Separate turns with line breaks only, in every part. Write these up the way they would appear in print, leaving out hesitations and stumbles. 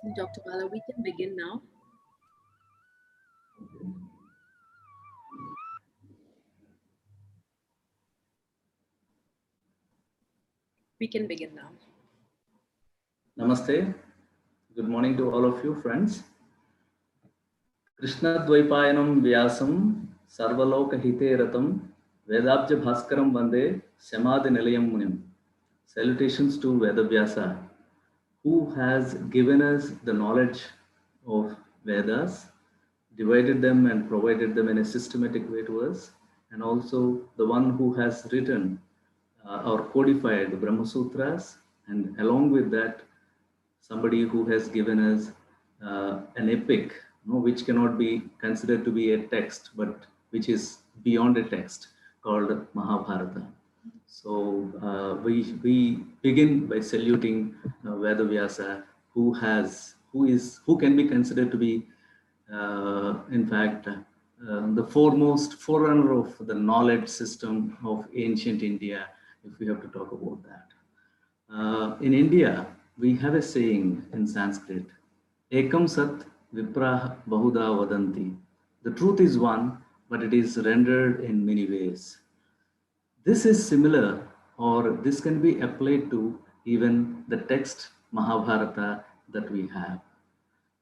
Dr. Bala, we can begin now. We can begin now.
Namaste. Good morning to all of you, friends. Krishna Dvaipayanam Vyasam Sarvaloka Hite Ratam Vedabja Bhaskaram Vande Samadhi Nilayam Munim. Salutations to Vedavyasa, who has given us the knowledge of Vedas, divided them and provided them in a systematic way to us, and also the one who has written or codified the Brahma Sutras, and along with that, somebody who has given us an epic, which cannot be considered to be a text, but which is beyond a text, called Mahabharata. So we begin by saluting Vedavyasa, who can be considered to be, in fact, the foremost forerunner of the knowledge system of ancient India, if we have to talk about that. In India, we have a saying in Sanskrit, Ekam Sat Viprah Bahuda Vadanti. The truth is one, but it is rendered in many ways. This is similar, or this can be applied to even the text Mahabharata that we have.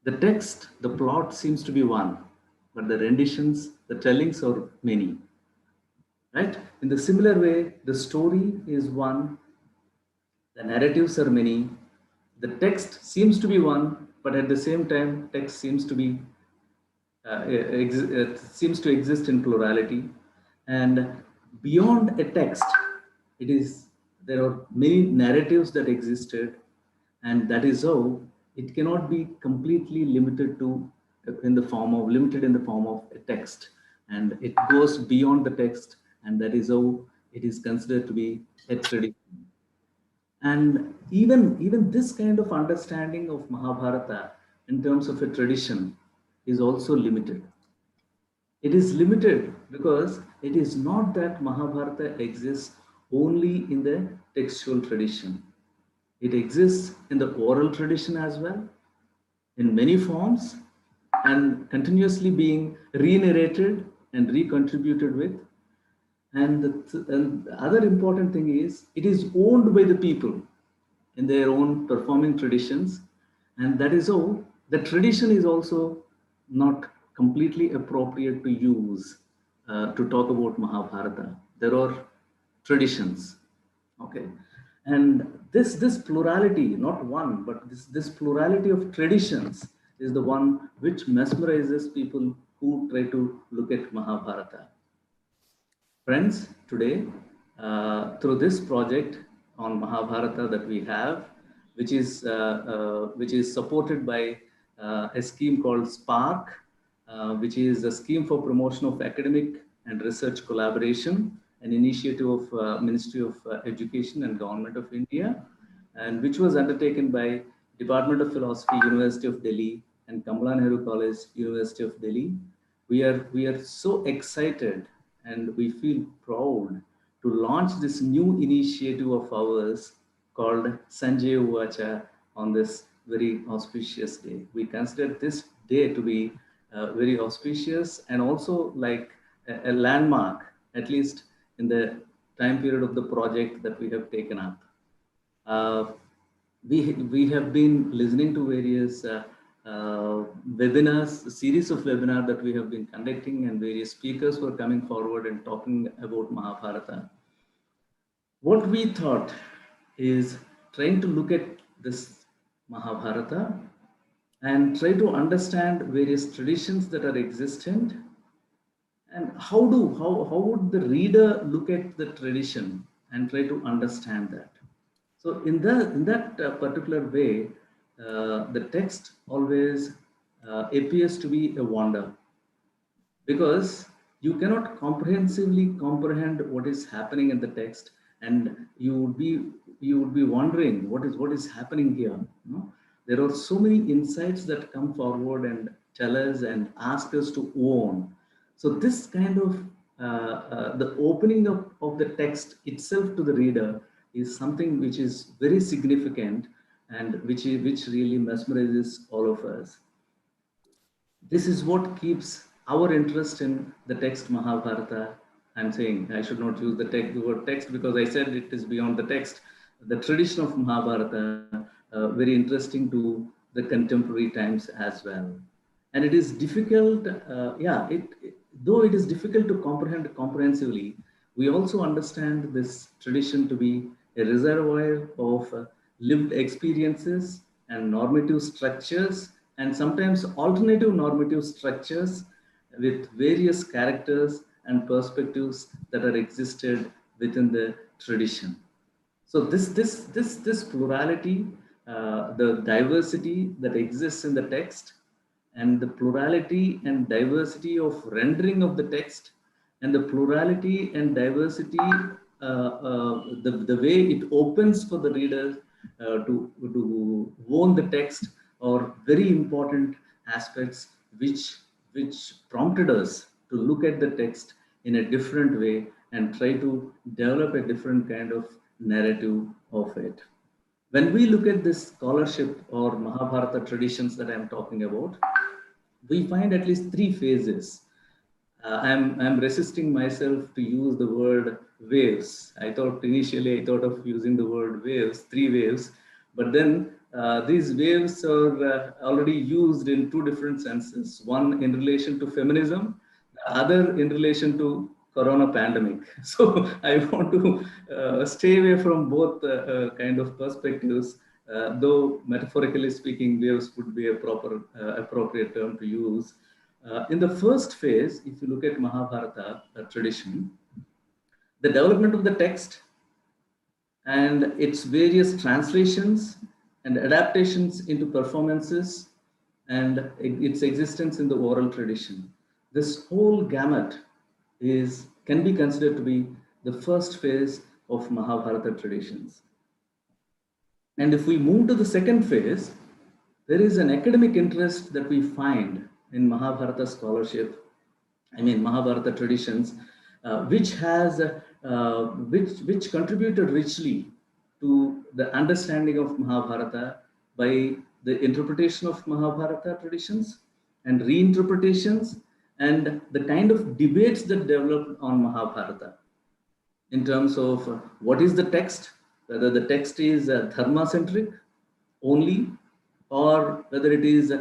The text, the plot seems to be one, but the renditions, the tellings are many. Right? In the similar way, the story is one, the narratives are many, the text seems to be one, but at the same time, text seems to be it seems to exist in plurality, and beyond a text, there are many narratives that existed, and that is how it cannot be completely limited in the form of a text, and it goes beyond the text, and that is how it is considered to be a tradition. And even this kind of understanding of Mahabharata in terms of a tradition is also limited. It is limited because it is not that Mahabharata exists only in the textual tradition. It exists in the oral tradition as well, in many forms, and continuously being re-narrated and recontributed with. And the other important thing is, it is owned by the people in their own performing traditions. And that is how the tradition is also not completely appropriate to use to talk about Mahabharata. There are traditions, okay? And this plurality, not one, but this plurality of traditions is the one which mesmerizes people who try to look at Mahabharata. Friends, today, through this project on Mahabharata that we have, which is supported by a scheme called SPARC, which is a scheme for promotion of academic and research collaboration, an initiative of Ministry of Education and Government of India, and which was undertaken by Department of Philosophy, University of Delhi, and Kamala Nehru College, University of Delhi. We are so excited and we feel proud to launch this new initiative of ours called Samjaya Uvaca on this very auspicious day. We consider this day to be very auspicious and also like a landmark, at least in the time period of the project that we have taken up. We have been listening to various webinars, a series of webinars that we have been conducting, and various speakers were coming forward and talking about Mahabharata. What we thought is trying to look at this Mahabharata and try to understand various traditions that are existent, and how would the reader look at the tradition and try to understand that. So in that particular way, the text always appears to be a wonder, because you cannot comprehensively comprehend what is happening in the text, and you would be wondering what is happening here. There are so many insights that come forward and tell us and ask us to own. So this kind of the opening of the text itself to the reader is something which is very significant, and which really mesmerizes all of us. This is what keeps our interest in the text Mahabharata. I'm saying I should not use the word text because I said it is beyond the text. The tradition of Mahabharata, very interesting to the contemporary times as well. And it is difficult, though it is difficult to comprehend comprehensively, we also understand this tradition to be a reservoir of lived experiences and normative structures, and sometimes alternative normative structures with various characters and perspectives that are existed within the tradition. So this plurality, the diversity that exists in the text, and the plurality and diversity of rendering of the text, and the plurality and diversity, the way it opens for the reader to own the text, are very important aspects which prompted us to look at the text in a different way and try to develop a different kind of narrative of it. When we look at this scholarship or Mahabharata traditions that I'm talking about, we find at least three phases. I'm resisting myself to use the word waves. I thought of using the word waves, three waves, but then these waves are already used in two different senses. One in relation to feminism, the other in relation to Corona pandemic. So I want to stay away from both kind of perspectives. Though metaphorically speaking, waves would be a proper appropriate term to use. In the first phase, if you look at Mahabharata tradition, the development of the text and its various translations and adaptations into performances and its existence in the oral tradition. This whole gamut can be considered to be the first phase of Mahabharata traditions. And if we move to the second phase, there is an academic interest that we find in Mahabharata scholarship, I mean Mahabharata traditions, which contributed richly to the understanding of Mahabharata by the interpretation of Mahabharata traditions and reinterpretations and the kind of debates that developed on Mahabharata in terms of what is the text, whether the text is dharma centric only, or whether it is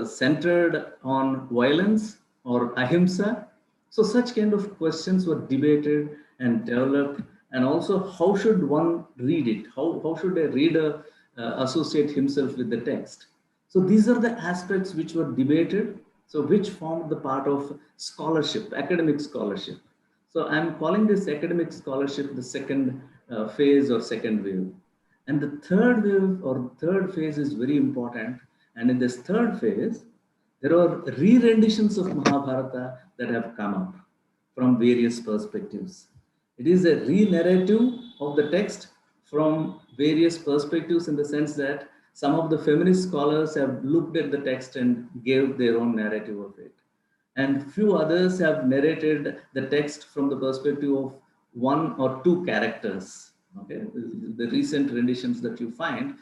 centered on violence or ahimsa. So such kind of questions were debated and developed, and also how should one read it? How should a reader associate himself with the text? So these are the aspects which were debated, so which formed the part of scholarship, academic scholarship. So I'm calling this academic scholarship the second phase or second wave. And the third wave or third phase is very important. And in this third phase, there are re-renditions of Mahabharata that have come up from various perspectives. It is a re-narrative of the text from various perspectives, in the sense that some of the feminist scholars have looked at the text and gave their own narrative of it, and few others have narrated the text from the perspective of one or two characters. Okay, the recent renditions that you find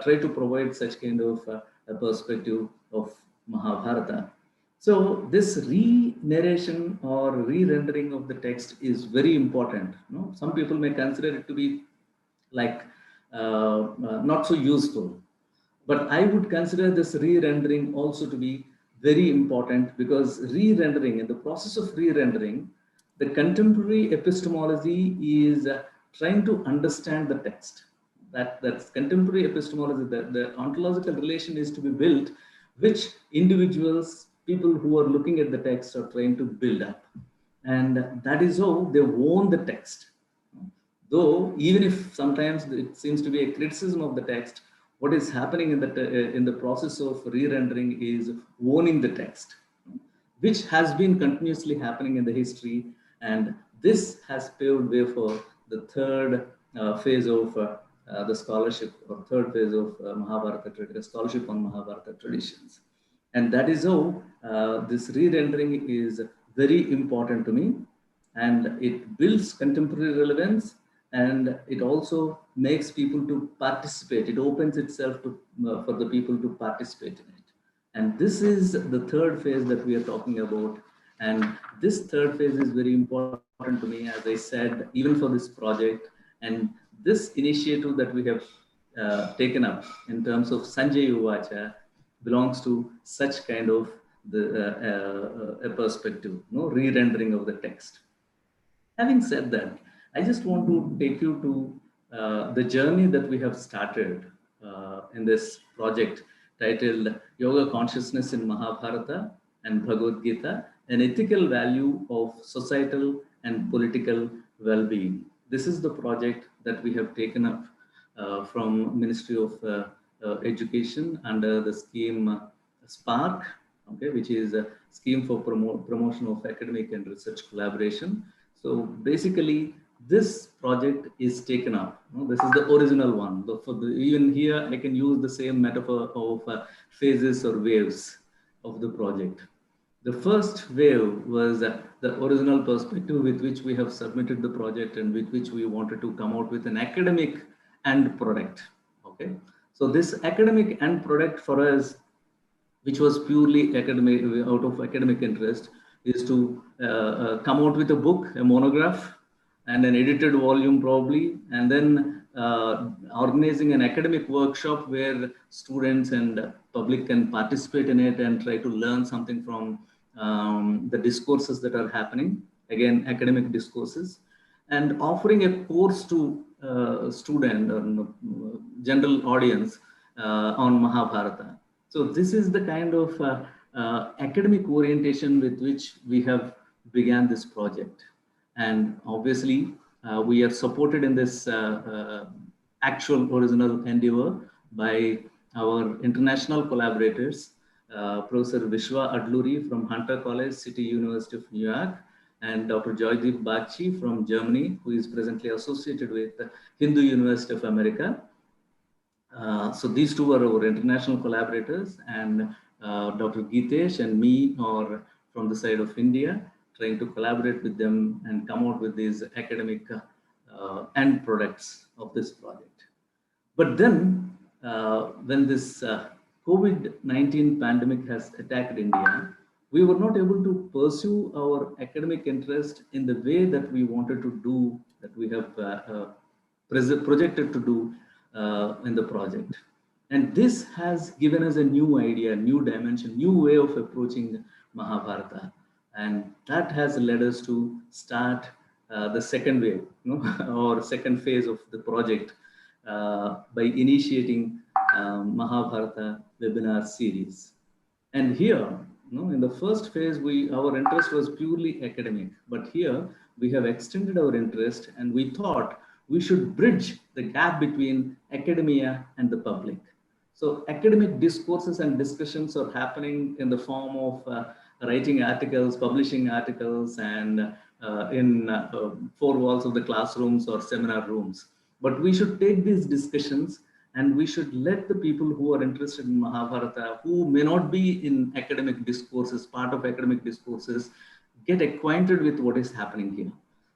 try to provide such kind of a perspective of Mahabharata. So this re-narration or re-rendering of the text is very important. Some people may consider it to be like not so useful, but I would consider this re-rendering also to be very important, because re-rendering, in the process of re-rendering, the contemporary epistemology is trying to understand the text. That's contemporary epistemology. The ontological relation is to be built, which individuals, people who are looking at the text, are trying to build up. And that is how they own the text. Though, even if sometimes it seems to be a criticism of the text, what is happening in the process of re-rendering is owning the text, which has been continuously happening in the history. And this has paved way for the third phase of the scholarship, or third phase of Mahabharata scholarship on Mahabharata traditions. And that is how this re-rendering is very important to me, and it builds contemporary relevance, and it also makes people to participate. It opens itself to for the people to participate in it. And this is the third phase that we are talking about. And this third phase is very important to me, as I said, even for this project. And this initiative that we have taken up in terms of Sanjay Uvaca belongs to such kind of a perspective, no re-rendering of the text. Having said that, I just want to take you to the journey that we have started in this project titled Yoga Consciousness in Mahabharata and Bhagavad Gita, an ethical value of societal and political well-being. This is the project that we have taken up from Ministry of Education under the scheme SPARC, okay, which is a scheme for promotion of academic and research collaboration. So basically, this project is taken up. This is the original one. Even here, I can use the same metaphor of phases or waves of the project. The first wave was the original perspective with which we have submitted the project and with which we wanted to come out with an academic end product. Okay, so this academic end product for us, which was purely academic, out of academic interest, is to come out with a book, a monograph, and an edited volume probably, and then organizing an academic workshop where students and public can participate in it and try to learn something from the discourses that are happening, again, academic discourses, and offering a course to student or general audience on Mahabharata. So this is the kind of academic orientation with which we have began this project. And obviously, we are supported in this actual original endeavor by our international collaborators, Professor Vishwa Adluri from Hunter College, City University of New York, and Dr. Joydeep Bagchi from Germany, who is presently associated with Hindu University of America. So these two are our international collaborators, and Dr. Geetesh and me are from the side of India, trying to collaborate with them and come out with these academic end products of this project. But then, when this COVID-19 pandemic has attacked India, we were not able to pursue our academic interest in the way that we wanted to do, that we have projected to do in the project. And this has given us a new idea, new dimension, new way of approaching Mahabharata. And that has led us to start the second wave, or second phase of the project by initiating Mahabharata webinar series. And here, in the first phase, our interest was purely academic, but here we have extended our interest and we thought we should bridge the gap between academia and the public. So academic discourses and discussions are happening in the form of writing articles, publishing articles, and in four walls of the classrooms or seminar rooms. But we should take these discussions and we should let the people who are interested in Mahabharata, who may not be in academic discourses, part of academic discourses, get acquainted with what is happening here.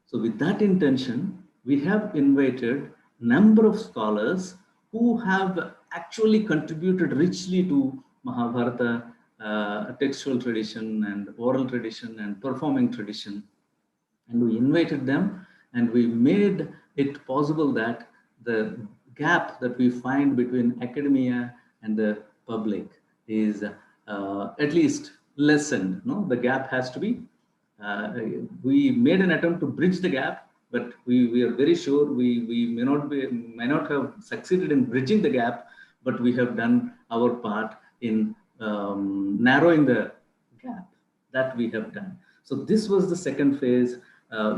So with that intention, we have invited number of scholars who have actually contributed richly to Mahabharata textual tradition and oral tradition and performing tradition. And we invited them and we made it possible that the gap that we find between academia and the public is at least lessened. No, the gap has to be, we made an attempt to bridge the gap, but we are very sure we may not have succeeded in bridging the gap, but we have done our part in narrowing the gap that we have done. So this was the second phase,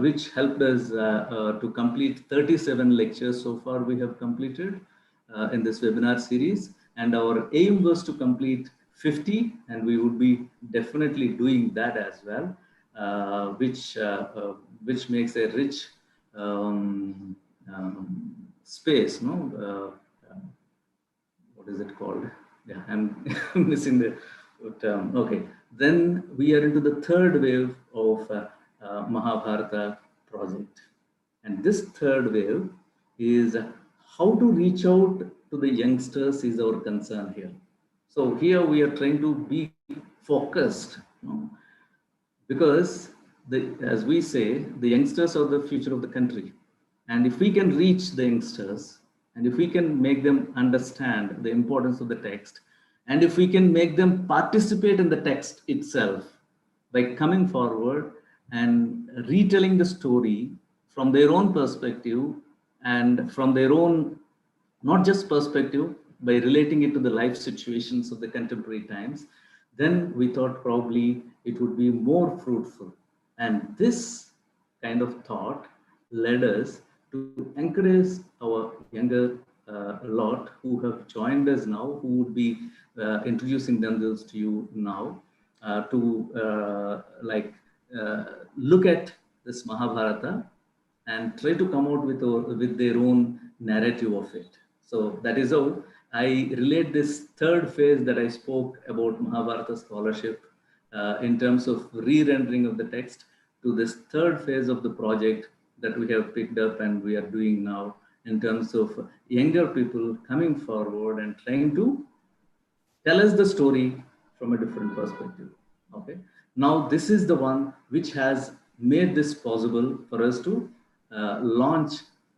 which helped us to complete 37 lectures so far we have completed in this webinar series. And our aim was to complete 50, and we would be definitely doing that as well, which makes a rich space, what is it called? Yeah, I'm missing the term. Okay, then we are into the third wave of Mahabharata project. And this third wave is how to reach out to the youngsters is our concern here. So here we are trying to be focused, because as we say, the youngsters are the future of the country. And if we can reach the youngsters, and if we can make them understand the importance of the text, and if we can make them participate in the text itself by coming forward and retelling the story from their own perspective and from their own, not just perspective, by relating it to the life situations of the contemporary times, then we thought probably it would be more fruitful. And this kind of thought led us to encourage our younger lot who have joined us now, who would be introducing themselves to you now, to look at this Mahabharata and try to come out with their own narrative of it. So that is how I relate this third phase that I spoke about Mahabharata scholarship in terms of re-rendering of the text to this third phase of the project that we have picked up and we are doing now in terms of younger people coming forward and trying to tell us the story from a different perspective. Okay. Now, this is the one which has made this possible for us to launch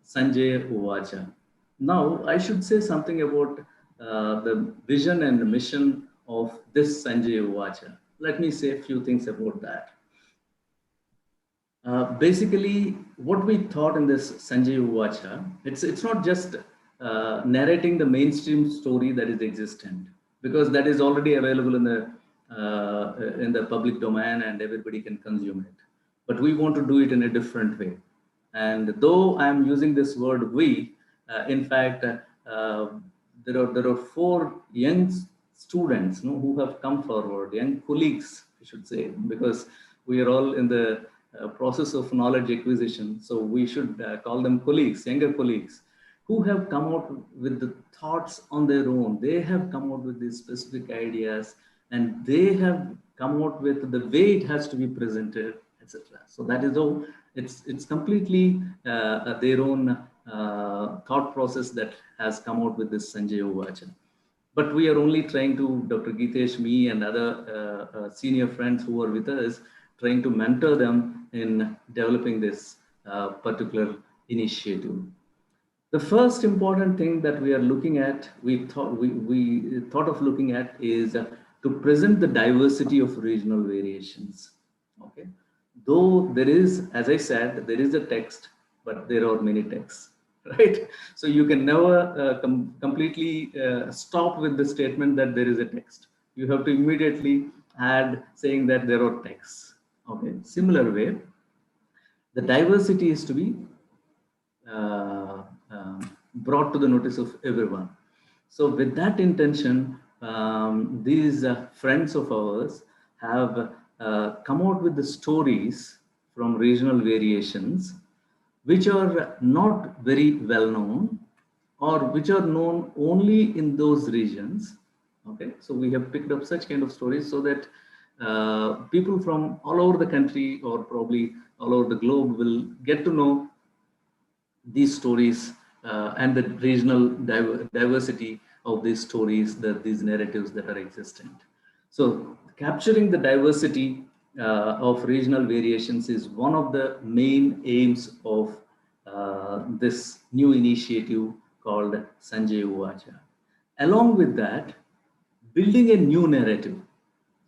Samjaya Uvaca. Now, I should say something about the vision and the mission of this Samjaya Uvaca. Let me say a few things about that. Basically, what we thought in this Sanjay Uvacha, it's not just narrating the mainstream story that is existent, because that is already available in the public domain and everybody can consume it. But we want to do it in a different way. And though I am using this word "we," in fact, there are four young students, who have come forward, young colleagues, I should say, because we are all in the process of knowledge acquisition. So we should call them colleagues, younger colleagues, who have come out with the thoughts on their own. They have come out with these specific ideas, and they have come out with the way it has to be presented, etc. So that is how it's completely their own thought process that has come out with this Sanjay Uvacha. But we are only trying to, Dr. Geetesh, me and other senior friends who are with us, trying to mentor them in developing this particular initiative. The first important thing that we are looking at, we thought of looking at, is to present the diversity of regional variations. Okay, though there is, as I said, there is a text, but there are many texts, right? So you can never completely stop with the statement that there is a text. You have to immediately add saying that there are texts. Okay, similar way, the diversity is to be brought to the notice of everyone. So with that intention, these friends of ours have come out with the stories from regional variations, which are not very well known, or which are known only in those regions. Okay, so we have picked up such kind of stories so that people from all over the country, or probably all over the globe, will get to know these stories and the regional diversity of these stories, these narratives that are existent. So capturing the diversity of regional variations is one of the main aims of this new initiative called Sanjay Uvacha. Along with that, building a new narrative.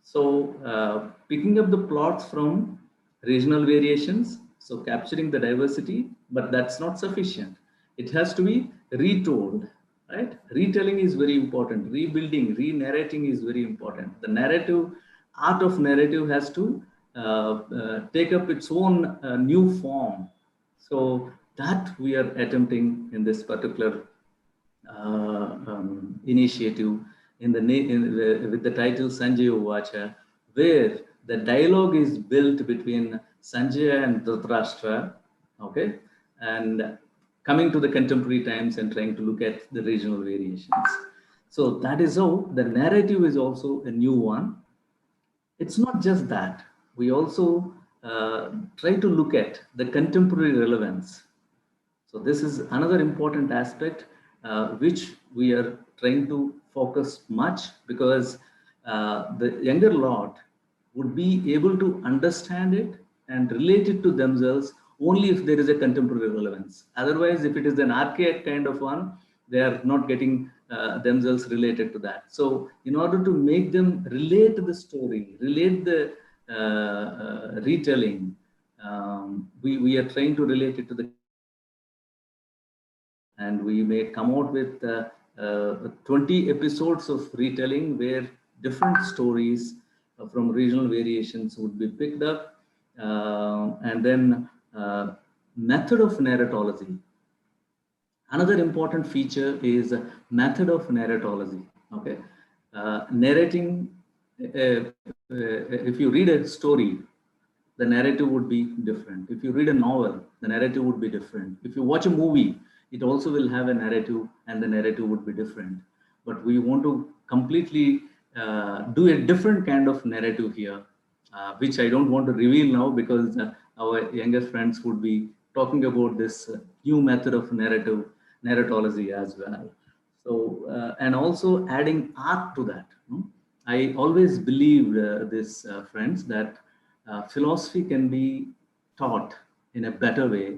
So picking up the plots from regional variations, so capturing the diversity, but that's not sufficient. It has to be retold, right? Retelling is very important. Rebuilding, re-narrating is very important. The narrative, art of narrative has to take up its own new form. So that we are attempting in this particular initiative with the title Sanjaya Uvacha, where the dialogue is built between Sanjaya and Dhritarashtra, okay, and coming to the contemporary times and trying to look at the regional variations. So that is how the narrative is also a new one. It's not just that. We also try to look at the contemporary relevance. So this is another important aspect which we are trying to focus much, because the younger lot would be able to understand it and relate it to themselves only if there is a contemporary relevance. Otherwise, if it is an archaic kind of one, they are not getting themselves related to that. So in order to make them relate to the story, relate the retelling, we are trying to relate it to the and we may come out with 20 episodes of retelling where different stories from regional variations would be picked up, and then method of narratology. Another important feature is method of narratology. Okay, narrating. If you read a story, the narrative would be different. If you read a novel, the narrative would be different. If you watch a movie, it also will have a narrative, and the narrative would be different. But we want to completely do a different kind of narrative here, which I don't want to reveal now, because our younger friends would be talking about this new method of narratology as well. So, and also adding art to that. I always believed this, friends, that philosophy can be taught in a better way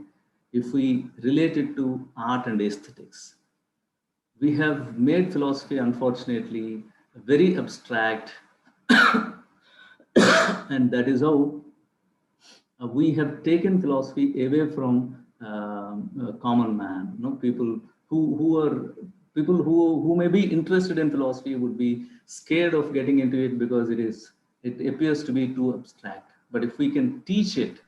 if we relate it to art and aesthetics. We have made philosophy, unfortunately, very abstract, and that is how we have taken philosophy away from common man. People who are people who may be interested in philosophy would be scared of getting into it because it appears to be too abstract. But if we can teach it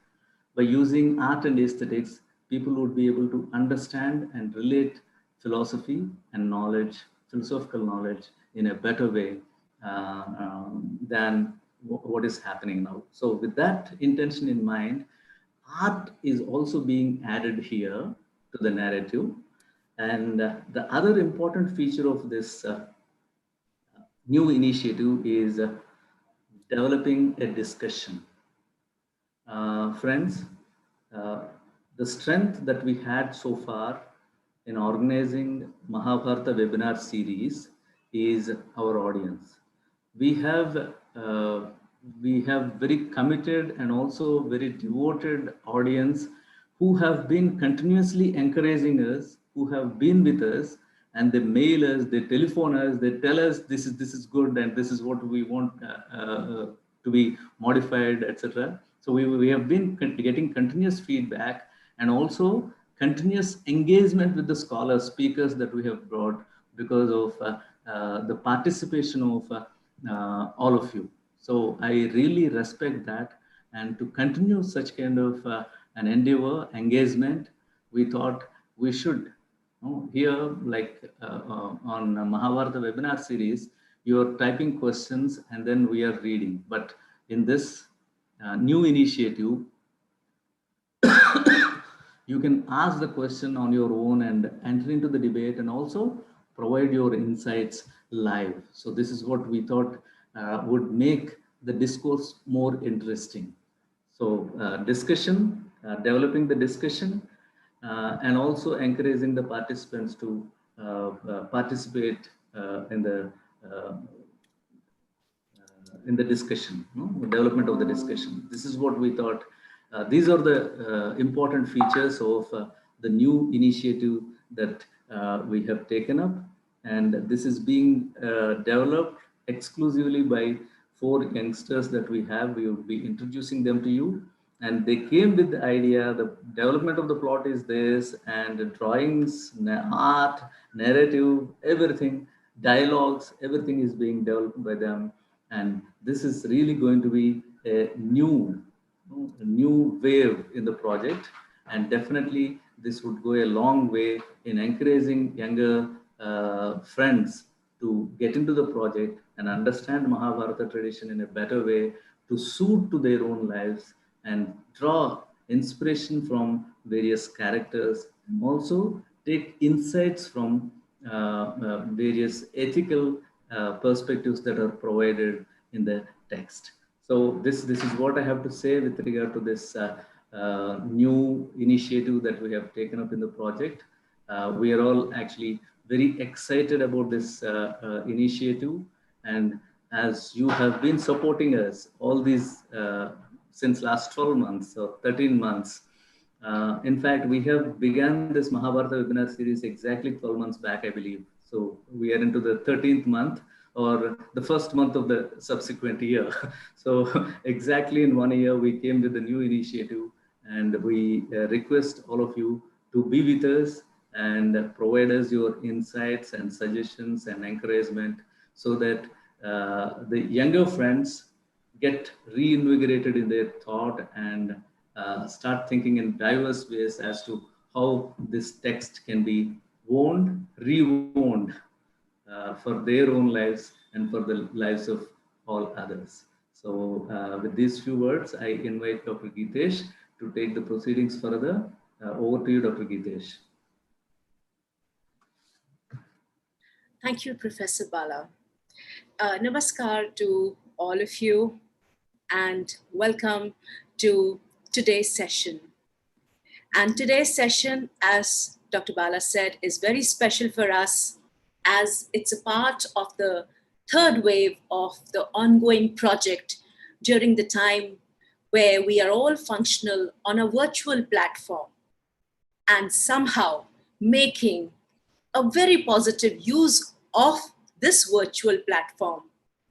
by using art and aesthetics, people would be able to understand and relate philosophy and knowledge, philosophical knowledge, in a better way than what is happening now. So, with that intention in mind, art is also being added here to the narrative. And the other important feature of this new initiative is developing a discussion. Friends, uh, the strength that we had so far in organizing Mahabharata webinar series is our audience. We have uh, we have very committed and also very devoted audience who have been continuously encouraging us, who have been with us, and they mail us, they telephone us, they tell us this is good and this is what we want to be modified, etc. So we have been getting continuous feedback and also continuous engagement with the scholars, speakers that we have brought because of the participation of all of you. So I really respect that. And to continue such kind of an endeavor, engagement, we thought we should here, like on Mahabharata webinar series, you are typing questions and then we are reading. But in this new initiative, you can ask the question on your own and enter into the debate and also provide your insights live. So this is what we thought would make the discourse more interesting. So developing the discussion, and also encouraging the participants to participate uh, in the discussion, development of the discussion. This is what we thought. These are the important features of the new initiative that we have taken up. And this is being developed exclusively by four youngsters that we have. We will be introducing them to you. And they came with the idea, the development of the plot is this, and the drawings, art, narrative, everything, dialogues, everything is being developed by them. And this is really going to be a new wave in the project. And definitely this would go a long way in encouraging younger friends to get into the project and understand Mahabharata tradition in a better way, to suit to their own lives and draw inspiration from various characters, and also take insights from various ethical perspectives that are provided in the text. So this is what I have to say with regard to this new initiative that we have taken up in the project. We are all actually very excited about this initiative. And as you have been supporting us all these since last 12 months or 13 months, in fact, we have begun this Mahabharata webinar series exactly 12 months back, I believe. So we are into the 13th month or the first month of the subsequent year. So exactly in 1 year, we came with a new initiative, and we request all of you to be with us and provide us your insights and suggestions and encouragement so that the younger friends get reinvigorated in their thought and start thinking in diverse ways as to how this text can be wound, rewound for their own lives and for the lives of all others. So with these few words, I invite Dr. Geetesh to take the proceedings further. Over to you, Dr. Geetesh.
Thank you, Professor Bala. Namaskar to all of you, and welcome to today's session. And today's session, as Dr. Bala said, is very special for us as it's a part of the third wave of the ongoing project during the time where we are all functional on a virtual platform and somehow making a very positive use of this virtual platform.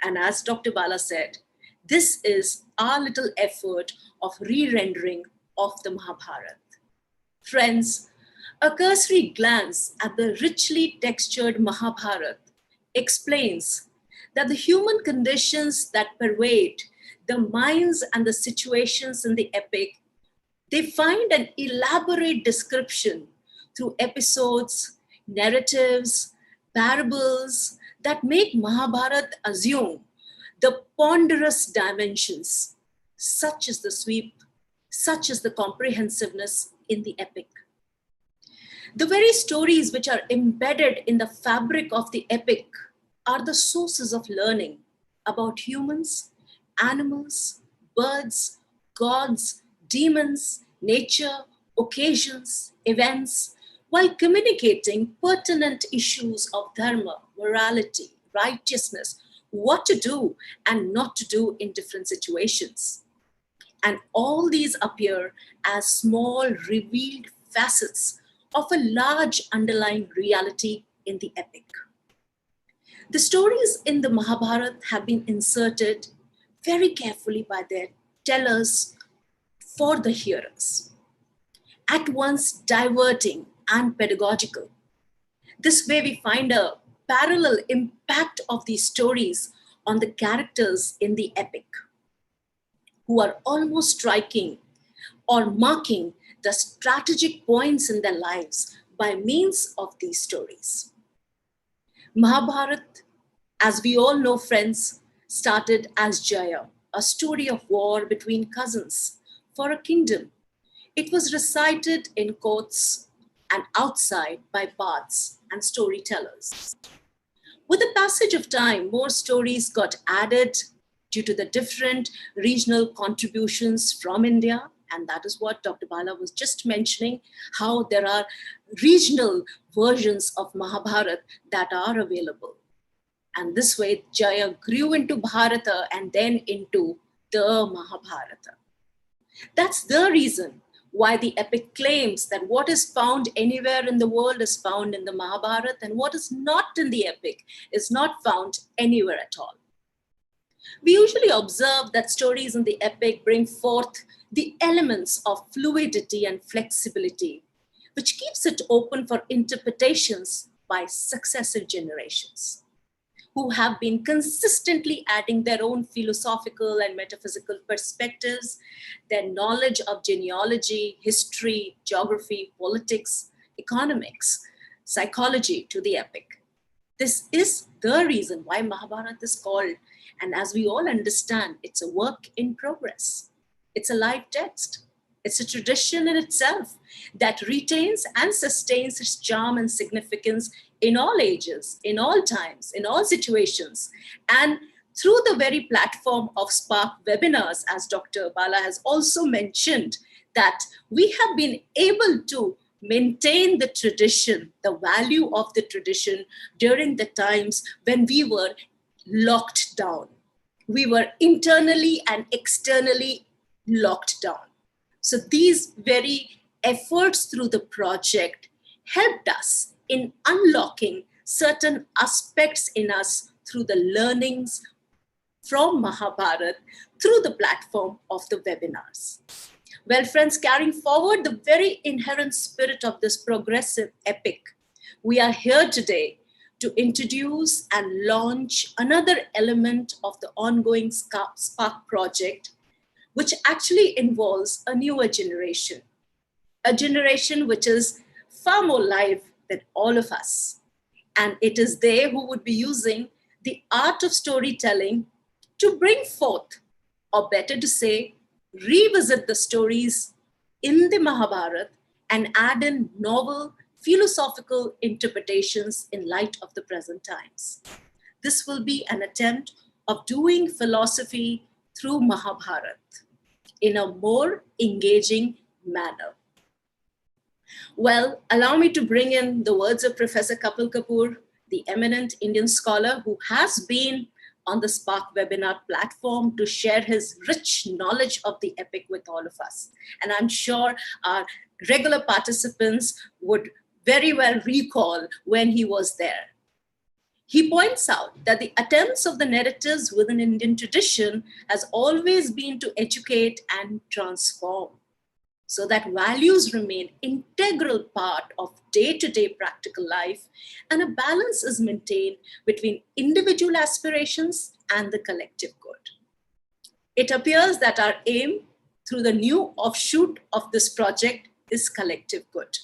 And as Dr. Bala said, this is our little effort of re-rendering of the Mahabharata. Friends, a cursory glance at the richly textured Mahabharata explains that the human conditions that pervade the minds and the situations in the epic, they find an elaborate description through episodes, narratives, parables that make Mahabharata assume the ponderous dimensions, such as the sweep, such as the comprehensiveness in the epic. The very stories which are embedded in the fabric of the epic are the sources of learning about humans, animals, birds, gods, demons, nature, occasions, events, while communicating pertinent issues of dharma, morality, righteousness, what to do and not to do in different situations. And all these appear as small revealed facets of a large underlying reality in the epic. The stories in the Mahabharata have been inserted very carefully by their tellers for the hearers, at once diverting and pedagogical. This way, we find a parallel impact of these stories on the characters in the epic, who are almost striking or marking the strategic points in their lives by means of these stories. Mahabharata, as we all know, friends, started as Jaya, a story of war between cousins for a kingdom. It was recited in courts and outside by bards and storytellers. With the passage of time, more stories got added due to the different regional contributions from India. And that is what Dr. Bala was just mentioning, how there are regional versions of Mahabharata that are available. And this way, Jaya grew into Bharata and then into the Mahabharata. That's the reason why the epic claims that what is found anywhere in the world is found in the Mahabharata, and what is not in the epic is not found anywhere at all. We usually observe that stories in the epic bring forth the elements of fluidity and flexibility, which keeps it open for interpretations by successive generations, who have been consistently adding their own philosophical and metaphysical perspectives, their knowledge of genealogy, history, geography, politics, economics, psychology to the epic. This is the reason why Mahabharata is called, and as we all understand, it's a work in progress. It's a live text. It's a tradition in itself that retains and sustains its charm and significance in all ages, in all times, in all situations, and through the very platform of SPARC webinars, as Dr. Bala has also mentioned, that we have been able to maintain the tradition, the value of the tradition during the times when we were locked down. We were internally and externally locked down. So these very efforts through the project helped us in unlocking certain aspects in us through the learnings from Mahabharat through the platform of the webinars. Well, friends, carrying forward the very inherent spirit of this progressive epic, we are here today to introduce and launch another element of the ongoing SPARC project, which actually involves a newer generation, a generation which is far more live than all of us. And it is they who would be using the art of storytelling to bring forth, or better to say, revisit the stories in the Mahabharata and add in novel philosophical interpretations in light of the present times. This will be an attempt of doing philosophy through Mahabharata in a more engaging manner. Well, allow me to bring in the words of Professor Kapil Kapoor, the eminent Indian scholar who has been on the SPARC webinar platform to share his rich knowledge of the epic with all of us. And I'm sure our regular participants would very well recall when he was there. He points out that the attempts of the narratives within Indian tradition has always been to educate and transform, so that values remain integral part of day-to-day practical life, and a balance is maintained between individual aspirations and the collective good. It appears that our aim through the new offshoot of this project is collective good,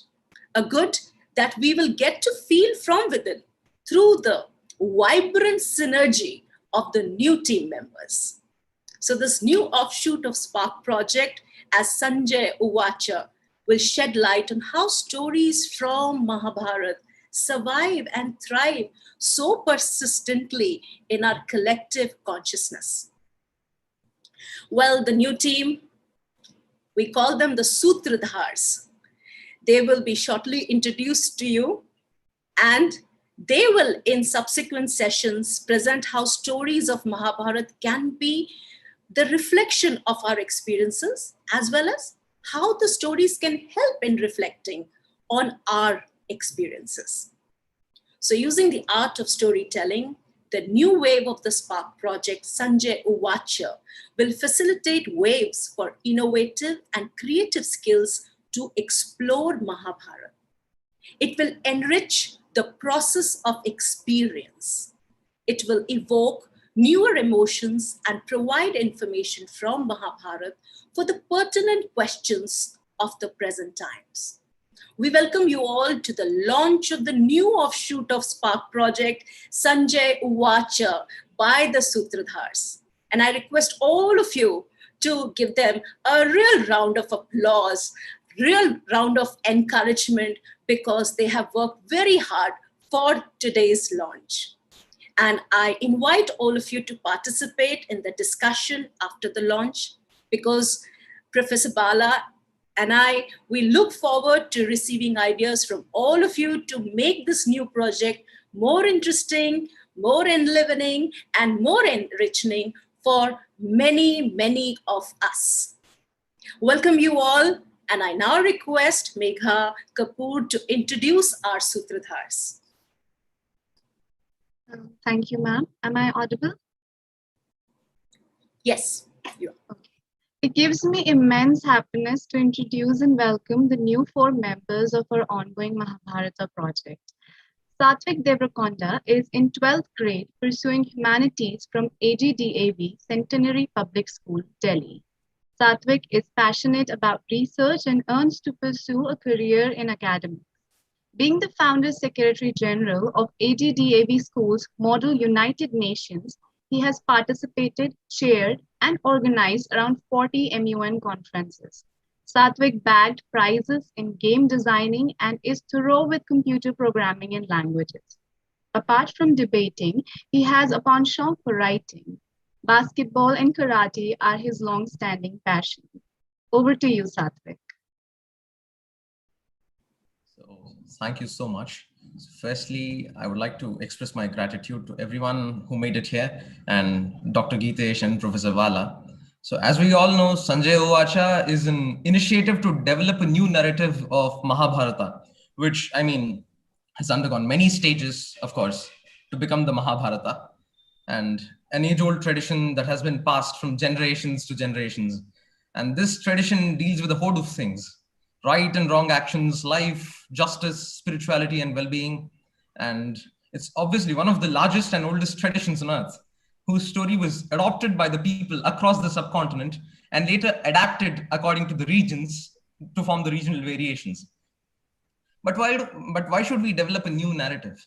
a good that we will get to feel from within through the vibrant synergy of the new team members. So this new offshoot of SPARC project, as Samjaya, Uvaca, will shed light on how stories from Mahabharata survive and thrive so persistently in our collective consciousness. Well, the new team, we call them the Sutradhars. They will be shortly introduced to you, and they will, in subsequent sessions, present how stories of Mahabharata can be the reflection of our experiences, as well as how the stories can help in reflecting on our experiences. So using the art of storytelling, the new wave of the SPARC project, Samjaya Uvaca, will facilitate waves for innovative and creative skills to explore Mahabharata. It will enrich the process of experience. It will evoke newer emotions and provide information from Mahabharata for the pertinent questions of the present times. We welcome you all to the launch of the new offshoot of SPARC project, Samjaya Uvaca, by the Sutradhars. And I request all of you to give them a real round of applause, real round of encouragement, because they have worked very hard for today's launch. And I invite all of you to participate in the discussion after the launch, because Professor Bala and we look forward to receiving ideas from all of you to make this new project more interesting, more enlivening, and more enriching for many, many of us. Welcome you all, and I now request Megha Kapoor to introduce our Sutradhars.
Thank you, ma'am. Am I audible?
Yes, you are.
Okay. It gives me immense happiness to introduce and welcome the new 4 members of our ongoing Mahabharata project. Satvik Devrakonda is in 12th grade pursuing humanities from AGDAV Centenary Public School, Delhi. Satvik is passionate about research and earns to pursue a career in academics. Being the founder secretary general of AGDAV Schools Model United Nations, he has participated, chaired, and organized around 40 MUN conferences. Satvik bagged prizes in game designing and is thorough with computer programming and languages. Apart from debating, he has a penchant for writing. Basketball and karate are his long-standing passion. Over to you, Satvik.
So thank you so much. So firstly, I would like to express my gratitude to everyone who made it here and Dr. Geetesh and Professor Vala. So as we all know, Samjaya Uvaca is an initiative to develop a new narrative of Mahabharata, which has undergone many stages, of course, to become the Mahabharata, and an age-old tradition that has been passed from generations to generations. And this tradition deals with a host of things: right and wrong actions, life, justice, spirituality, and well-being. And it's obviously one of the largest and oldest traditions on earth, whose story was adopted by the people across the subcontinent and later adapted according to the regions to form the regional variations. But why should we develop a new narrative?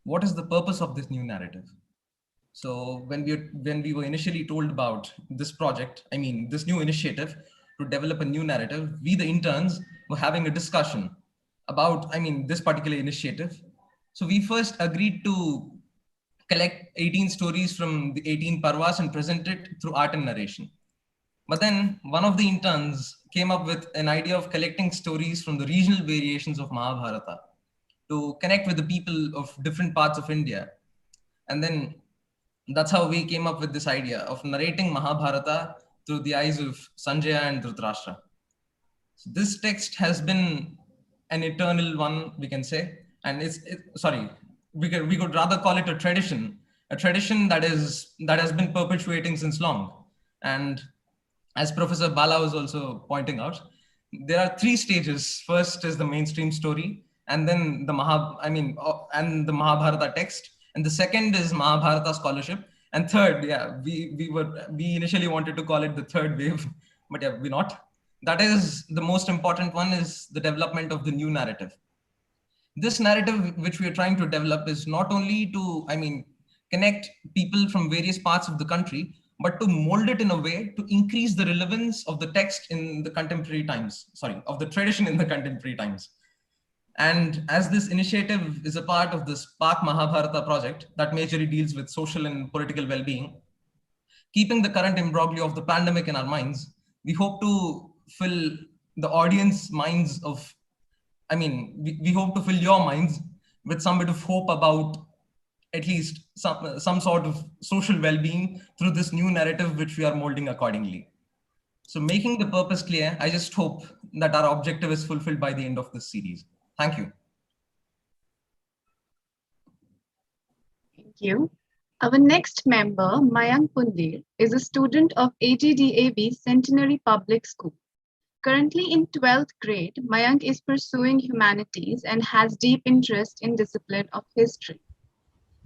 What is the purpose of this new narrative? So when we were initially told about this project, this new initiative to develop a new narrative, we the interns were having a discussion about this particular initiative. So we first agreed to collect 18 stories from the 18 parvas and present it through art and narration. But then one of the interns came up with an idea of collecting stories from the regional variations of Mahabharata to connect with the people of different parts of India. And then that's how we came up with this idea of narrating Mahabharata through the eyes of Sanjaya and Dhritarashtra. So this text has been an eternal one, we can say, and we could rather call it a tradition that has been perpetuating since long. And as Professor Bala was also pointing out, there are three stages. First is the mainstream story, and then and the Mahabharata text, and the second is Mahabharata scholarship, and third, yeah, we initially wanted to call it the third wave, but yeah, we're not. That is the most important one, is the development of the new narrative. This narrative which we are trying to develop is not only to connect people from various parts of the country, but to mold it in a way to increase the relevance of the text in the contemporary times, sorry, of the tradition in the contemporary times. And as this initiative is a part of the SPARC Mahabharata project that majorly deals with social and political well-being, keeping the current imbroglio of the pandemic in our minds, we hope to fill the audience minds of, we hope to fill your minds with some bit of hope about at least some sort of social well-being through this new narrative, which we are molding accordingly. So making the purpose clear, I just hope that our objective is fulfilled by the end of this series. Thank you.
Thank you. Our next member, Mayank Pundir, is a student of ATDAB Centenary Public School. Currently in 12th grade, Mayank is pursuing humanities and has deep interest in discipline of history.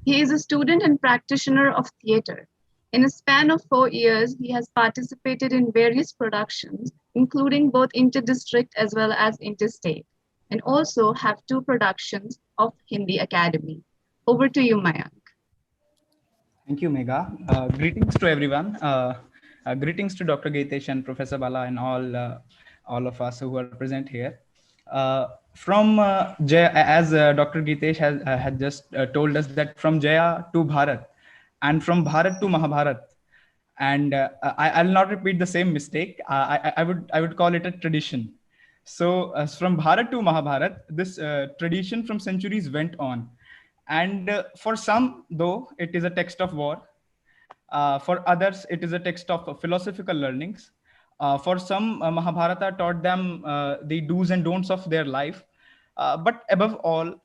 He is a student and practitioner of theatre. In a span of 4 years, he has participated in various productions, including both inter-district as well as interstate, and also have 2 productions of Hindi Academy. Over to you, Mayank.
Thank you, Megha. Greetings to everyone. Greetings to Dr. Gaitesh and Professor Bala and all of us who are present here. As Dr. Gaitesh had just told us, that from Jaya to Bharat and from Bharat to Mahabharat. And I'll not repeat the same mistake. I would call it a tradition. So from Bharat to Mahabharat, this tradition from centuries went on. And for some, though, it is a text of war. For others, it is a text of philosophical learnings. For some, Mahabharata taught them the do's and don'ts of their life. But above all,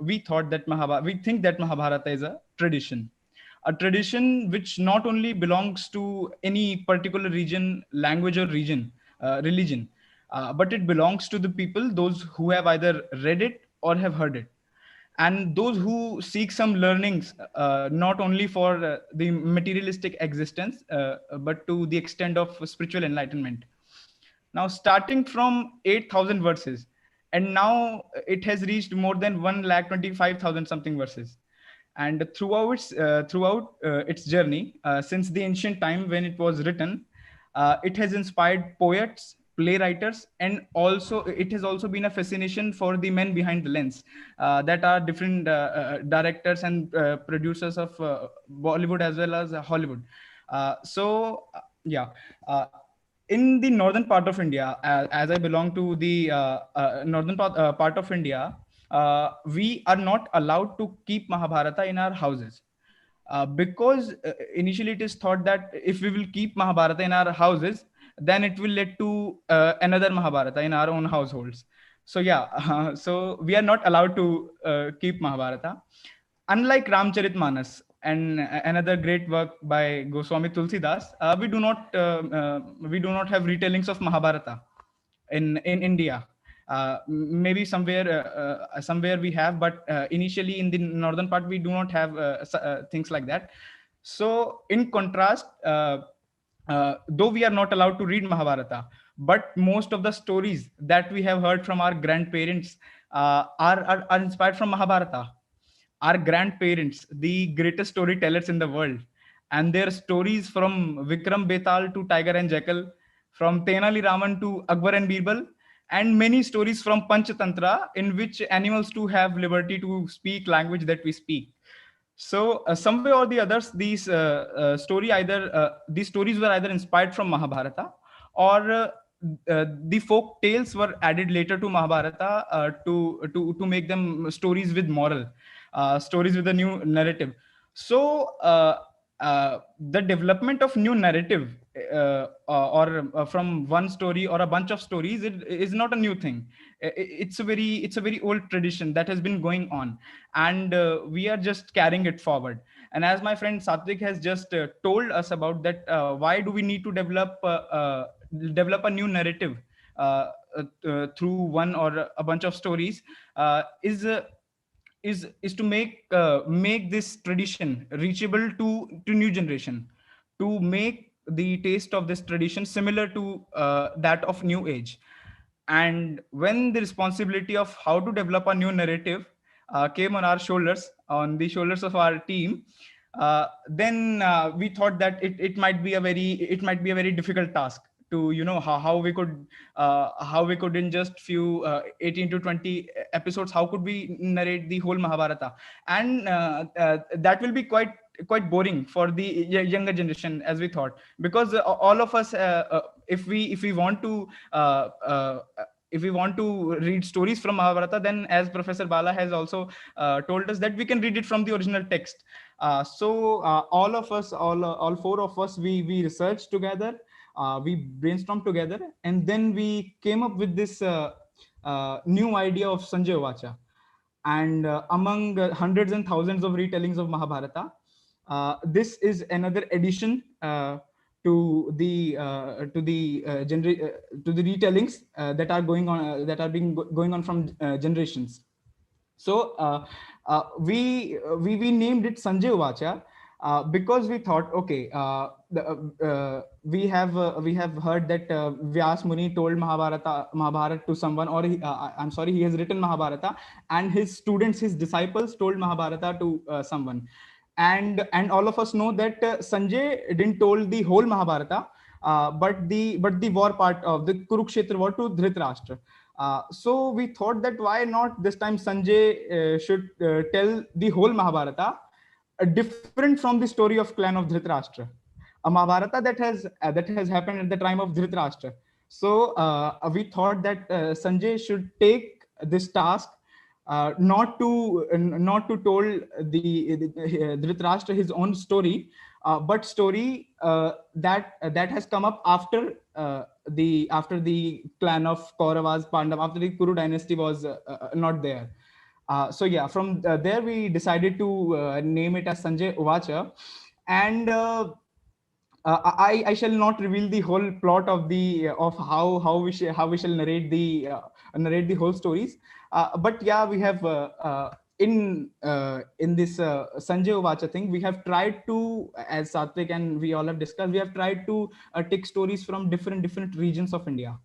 we think that Mahabharata is a tradition which not only belongs to any particular region, language, or religion, but it belongs to the people, those who have either read it or have heard it, and those who seek some learnings, not only for the materialistic existence, but to the extent of spiritual enlightenment. Now, starting from 8,000 verses, and now it has reached more than 1,25,000 something verses. And throughout its journey, since the ancient time when it was written, it has inspired poets, playwrights, and also it has also been a fascination for the men behind the lens, that are different directors and producers of Bollywood as well as Hollywood. Yeah. In the northern part of India, as I belong to the northern part of India, we are not allowed to keep Mahabharata in our houses. Because initially it is thought that if we will keep Mahabharata in our houses, then it will lead to another Mahabharata in our own households. So yeah, so we are not allowed to keep Mahabharata. Unlike Ramcharitmanas and another great work by Goswami Tulsidas, we do not have retellings of Mahabharata in India. Maybe somewhere we have, but initially in the northern part we do not have things like that. So in contrast, though we are not allowed to read Mahabharata, but most of the stories that we have heard from our grandparents are inspired from Mahabharata. Our grandparents, the greatest storytellers in the world, and their stories from Vikram Betal to Tiger and Jekyll, from Tenali Raman to Akbar and Birbal, and many stories from Panchatantra, in which animals too have liberty to speak language that we speak. So some way or the others, these stories were either inspired from Mahabharata, or the folk tales were added later to Mahabharata to make them stories with moral, stories with a new narrative. So the development of new narrative, or from one story or a bunch of stories, it is not a new thing. It's a very old tradition that has been going on, and we are just carrying it forward. And as my friend Satvik has just told us about that, why do we need to develop a new narrative through one or a bunch of stories, is to make this tradition reachable to new generation, to make the taste of this tradition similar to that of new age. And when the responsibility of how to develop a new narrative came on our shoulders, on the shoulders of our team, then we thought that it might be a very difficult task to, how we could in just few 18 to 20 episodes, how could we narrate the whole Mahabharata. And that will be quite boring for the younger generation, as we thought, because all of us, if we want to read stories from Mahabharata, then, as Professor Bala has also told us, that we can read it from the original text. All of us, all four of us, we researched together, we brainstormed together, and then we came up with this new idea of Sanjay Uvaca. And among hundreds and thousands of retellings of Mahabharata, this is another addition to the retellings that are going on from generations. So we named it Sanjay Uvacha, because we thought, okay, we have heard that Vyas Muni told Mahabharata to someone, or I'm sorry, he has written Mahabharata, and his students, his disciples, told Mahabharata to someone. And all of us know that Sanjay didn't told the whole Mahabharata, but the war part of the Kurukshetra war to Dhritarashtra. So we thought that why not this time Sanjay should tell the whole Mahabharata, different from the story of clan of Dhritarashtra, a Mahabharata that has happened at the time of Dhritarashtra. So we thought that Sanjay should take this task, not to told the Dhritarashtra his own story, but story that has come up after the clan of Kauravas, Pandav, after the Kuru dynasty was not there. So yeah, from there we decided to name it as Sanjay Uvacha. And I shall not reveal the whole plot of how we shall narrate the whole stories. But yeah, we have in this Sanjay Uvacha thing, we have tried to, as Satvik and we all have discussed, we have tried to take stories from different regions of India,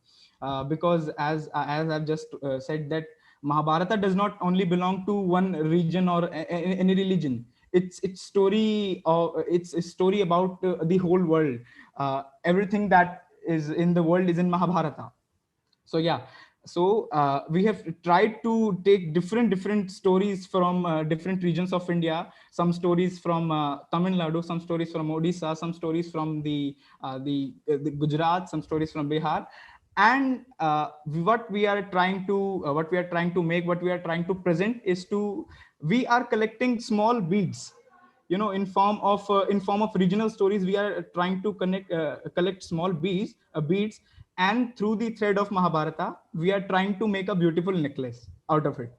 because as I've just said, that Mahabharata does not only belong to one region or any religion. It's a story about the whole world. Everything that is in the world is in Mahabharata. So yeah, So we have tried to take different stories from different regions of India. Some stories from Tamil Nadu, some stories from Odisha, some stories from the Gujarat, some stories from Bihar. And what we are trying to what we are trying to present is to, we are collecting small beads, in form of regional stories. We are trying to collect small beads, and through the thread of Mahabharata, we are trying to make a beautiful necklace out of it.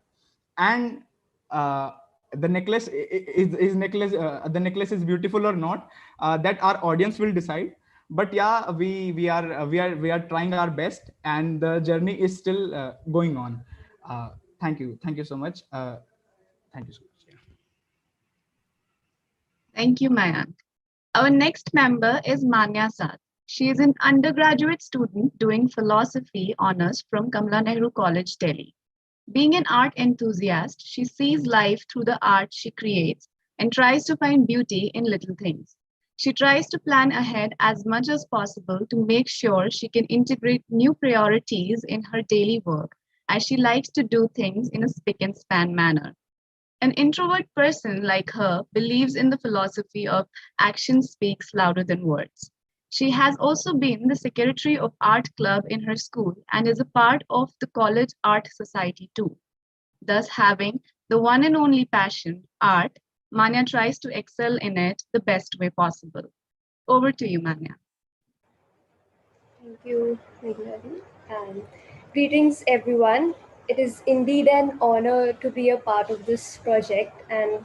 And uh, the necklace the necklace is beautiful or not, that our audience will decide. But yeah, we are trying our best, and the journey is still going on. Thank you so much. Thank you so much. Yeah.
Thank you, Mayank. Our next member is Manya Sat. She is an undergraduate student doing philosophy honors from Kamala Nehru College, Delhi. Being an art enthusiast, she sees life through the art she creates and tries to find beauty in little things. She tries to plan ahead as much as possible to make sure she can integrate new priorities in her daily work, as she likes to do things in a spick and span manner. An introvert person like her believes in the philosophy of action speaks louder than words. She has also been the secretary of art club in her school and is a part of the college art society too. Thus, having the one and only passion, art, Manya tries to excel in it the best way possible. Over to you, Manya.
Thank you, Meghna. And greetings, everyone. It is indeed an honor to be a part of this project. And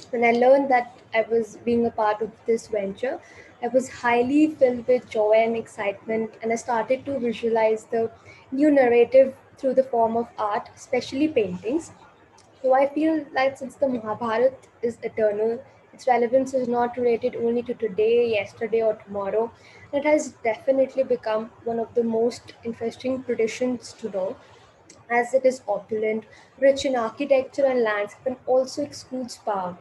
when I learned that I was being a part of this venture, I was highly filled with joy and excitement. And I started to visualize the new narrative through the form of art, especially paintings. So I feel like since the Mahabharata is eternal, its relevance is not related only to today, yesterday, or tomorrow. It has definitely become one of the most interesting traditions to know, as it is opulent, rich in architecture and landscape, and also excludes power.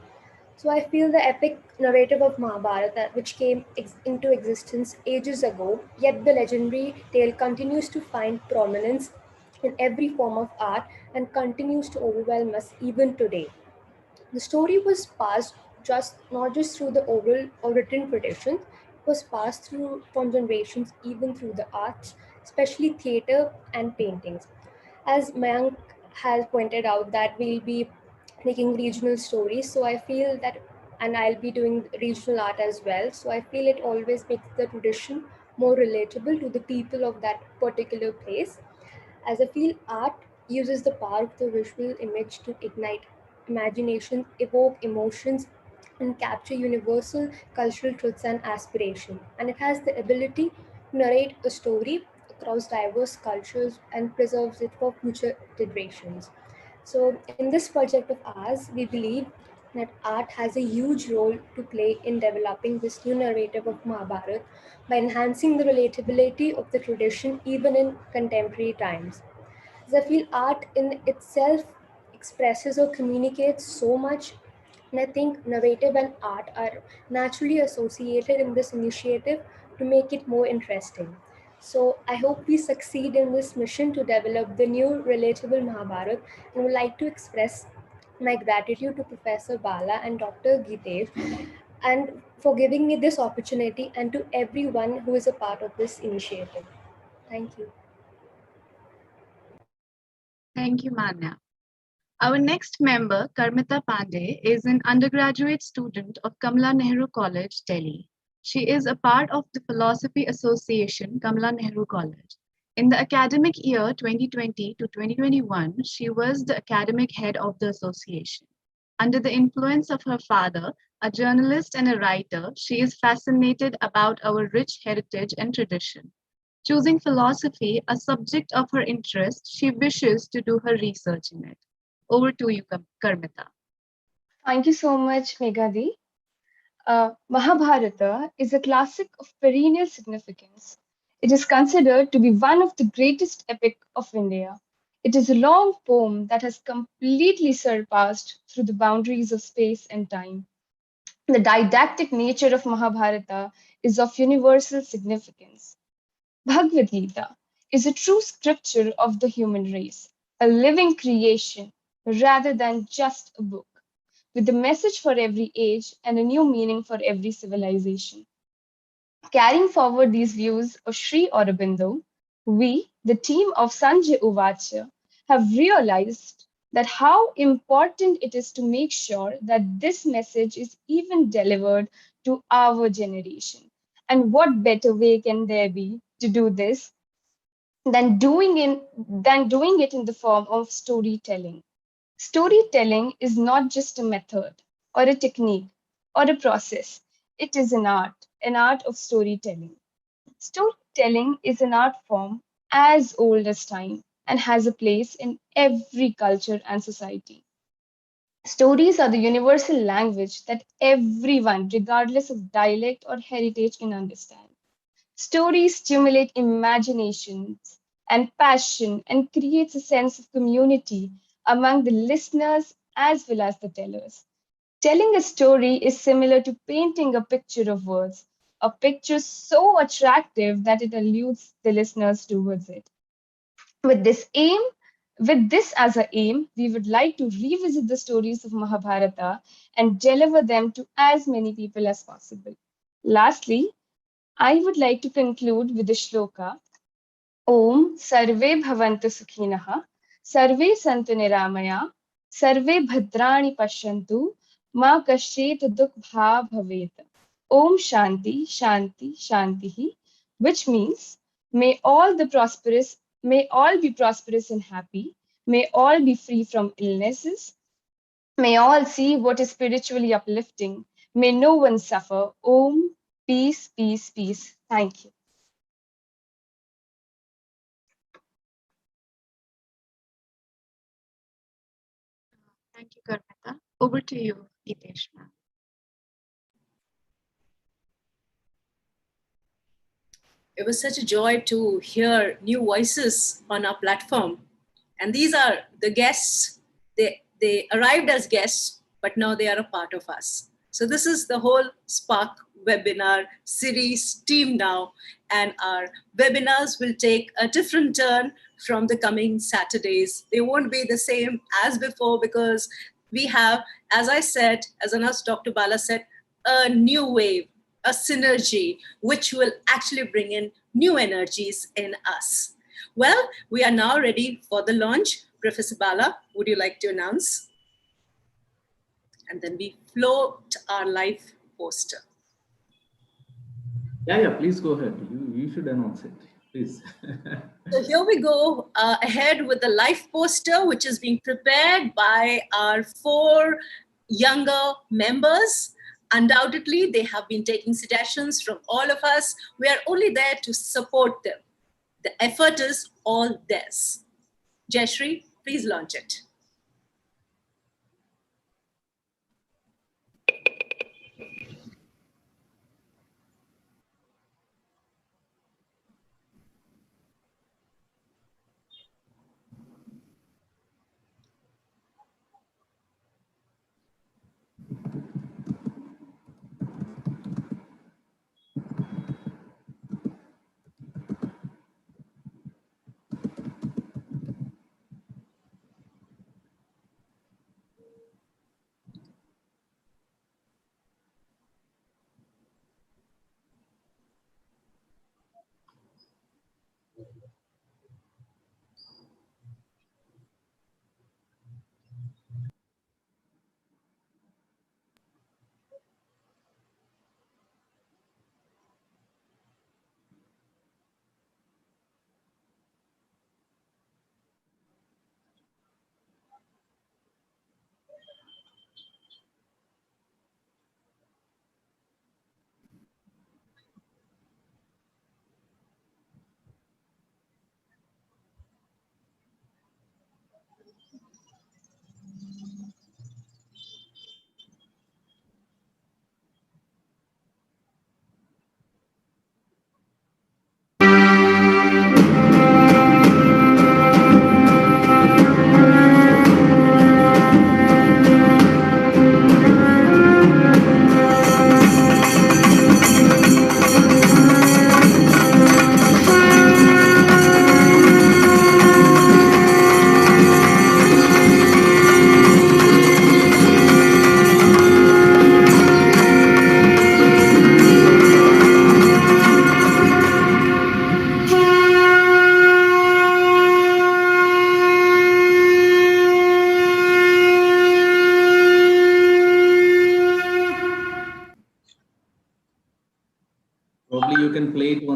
So I feel the epic narrative of Mahabharata, which came into existence ages ago, yet the legendary tale continues to find prominence in every form of art and continues to overwhelm us even today. The story was passed just not just through the oral or written traditions, it was passed through from generations even through the arts, especially theatre and paintings. As Mayank has pointed out that we'll be making regional stories, so I feel that, and I'll be doing regional art as well. So I feel it always makes the tradition more relatable to the people of that particular place, as I feel art uses the power of the visual image to ignite imagination, evoke emotions, and capture universal cultural truths and aspiration. And it has the ability to narrate a story across diverse cultures and preserves it for future generations. So, in this project of ours, we believe that art has a huge role to play in developing this new narrative of Mahabharata by enhancing the relatability of the tradition even in contemporary times. As I feel art in itself expresses or communicates so much, and I think narrative and art are naturally associated in this initiative to make it more interesting. So I hope we succeed in this mission to develop the new relatable Mahabharata, and would like to express my gratitude to Professor Bala and Dr. Gitesh and for giving me this opportunity, and to everyone who is a part of this initiative. Thank you.
Thank you, Manya. Our next member, Karmita Pandey, is an undergraduate student of Kamala Nehru College, Delhi. She is a part of the Philosophy Association, Kamala Nehru College. In the academic year 2020 to 2021, she was the academic head of the association. Under the influence of her father, a journalist and a writer, she is fascinated about our rich heritage and tradition. Choosing philosophy a subject of her interest, she wishes to do her research in it. Over to you, Karmita.
Thank you so much, Megadi. Mahabharata is a classic of perennial significance. It is considered to be one of the greatest epic of India. It is a long poem that has completely surpassed through the boundaries of space and time. The didactic nature of Mahabharata is of universal significance. Bhagavad Gita is a true scripture of the human race, a living creation rather than just a book, with a message for every age and a new meaning for every civilization. Carrying forward these views of Sri Aurobindo, we, the team of Sanjay Uvaca, have realized that how important it is to make sure that this message is even delivered to our generation. And what better way can there be to do this than doing it in the form of storytelling? Storytelling is not just a method or a technique or a process. It is an art of storytelling. Storytelling is an art form as old as time and has a place in every culture and society. Stories are the universal language that everyone, regardless of dialect or heritage, can understand. Stories stimulate imaginations and passion and creates a sense of community among the listeners as well as the tellers. Telling a story is similar to painting a picture of words, a picture so attractive that it alludes the listeners towards it. With this aim, with this as an aim, we would like to revisit the stories of Mahabharata and deliver them to as many people as possible. Lastly, I would like to conclude with the shloka Om Sarve Bhavantu Sukhinah, Sarve Santu Niramaya, Sarve Bhadrani Pashyantu, Ma Kashet Dukh Bha Bhavet. Om Shanti, Shanti, Shantihi, which means may all be prosperous and happy, may all be free from illnesses, may all see what is spiritually uplifting, may no one suffer. Om, peace, peace, peace. Thank you.
Thank you, Karmita. Over to you, Hitesh, ma'am.
It was such a joy to hear new voices on our platform. And these are the guests. They arrived as guests, but now they are a part of us. So this is the whole SPARC webinar series team now. And our webinars will take a different turn from the coming Saturdays. They won't be the same as before because we have, as I said, as Dr. Bala said, a new wave, a synergy, which will actually bring in new energies in us. Well, we are now ready for the launch. Professor Bala, would you like to announce? And then we float our live poster.
Yeah, please go ahead. You should announce it, please.
So here we go ahead with the live poster, which is being prepared by our 4 younger members. Undoubtedly, they have been taking suggestions from all of us. We are only there to support them. The effort is all theirs. Jayashree, please launch it.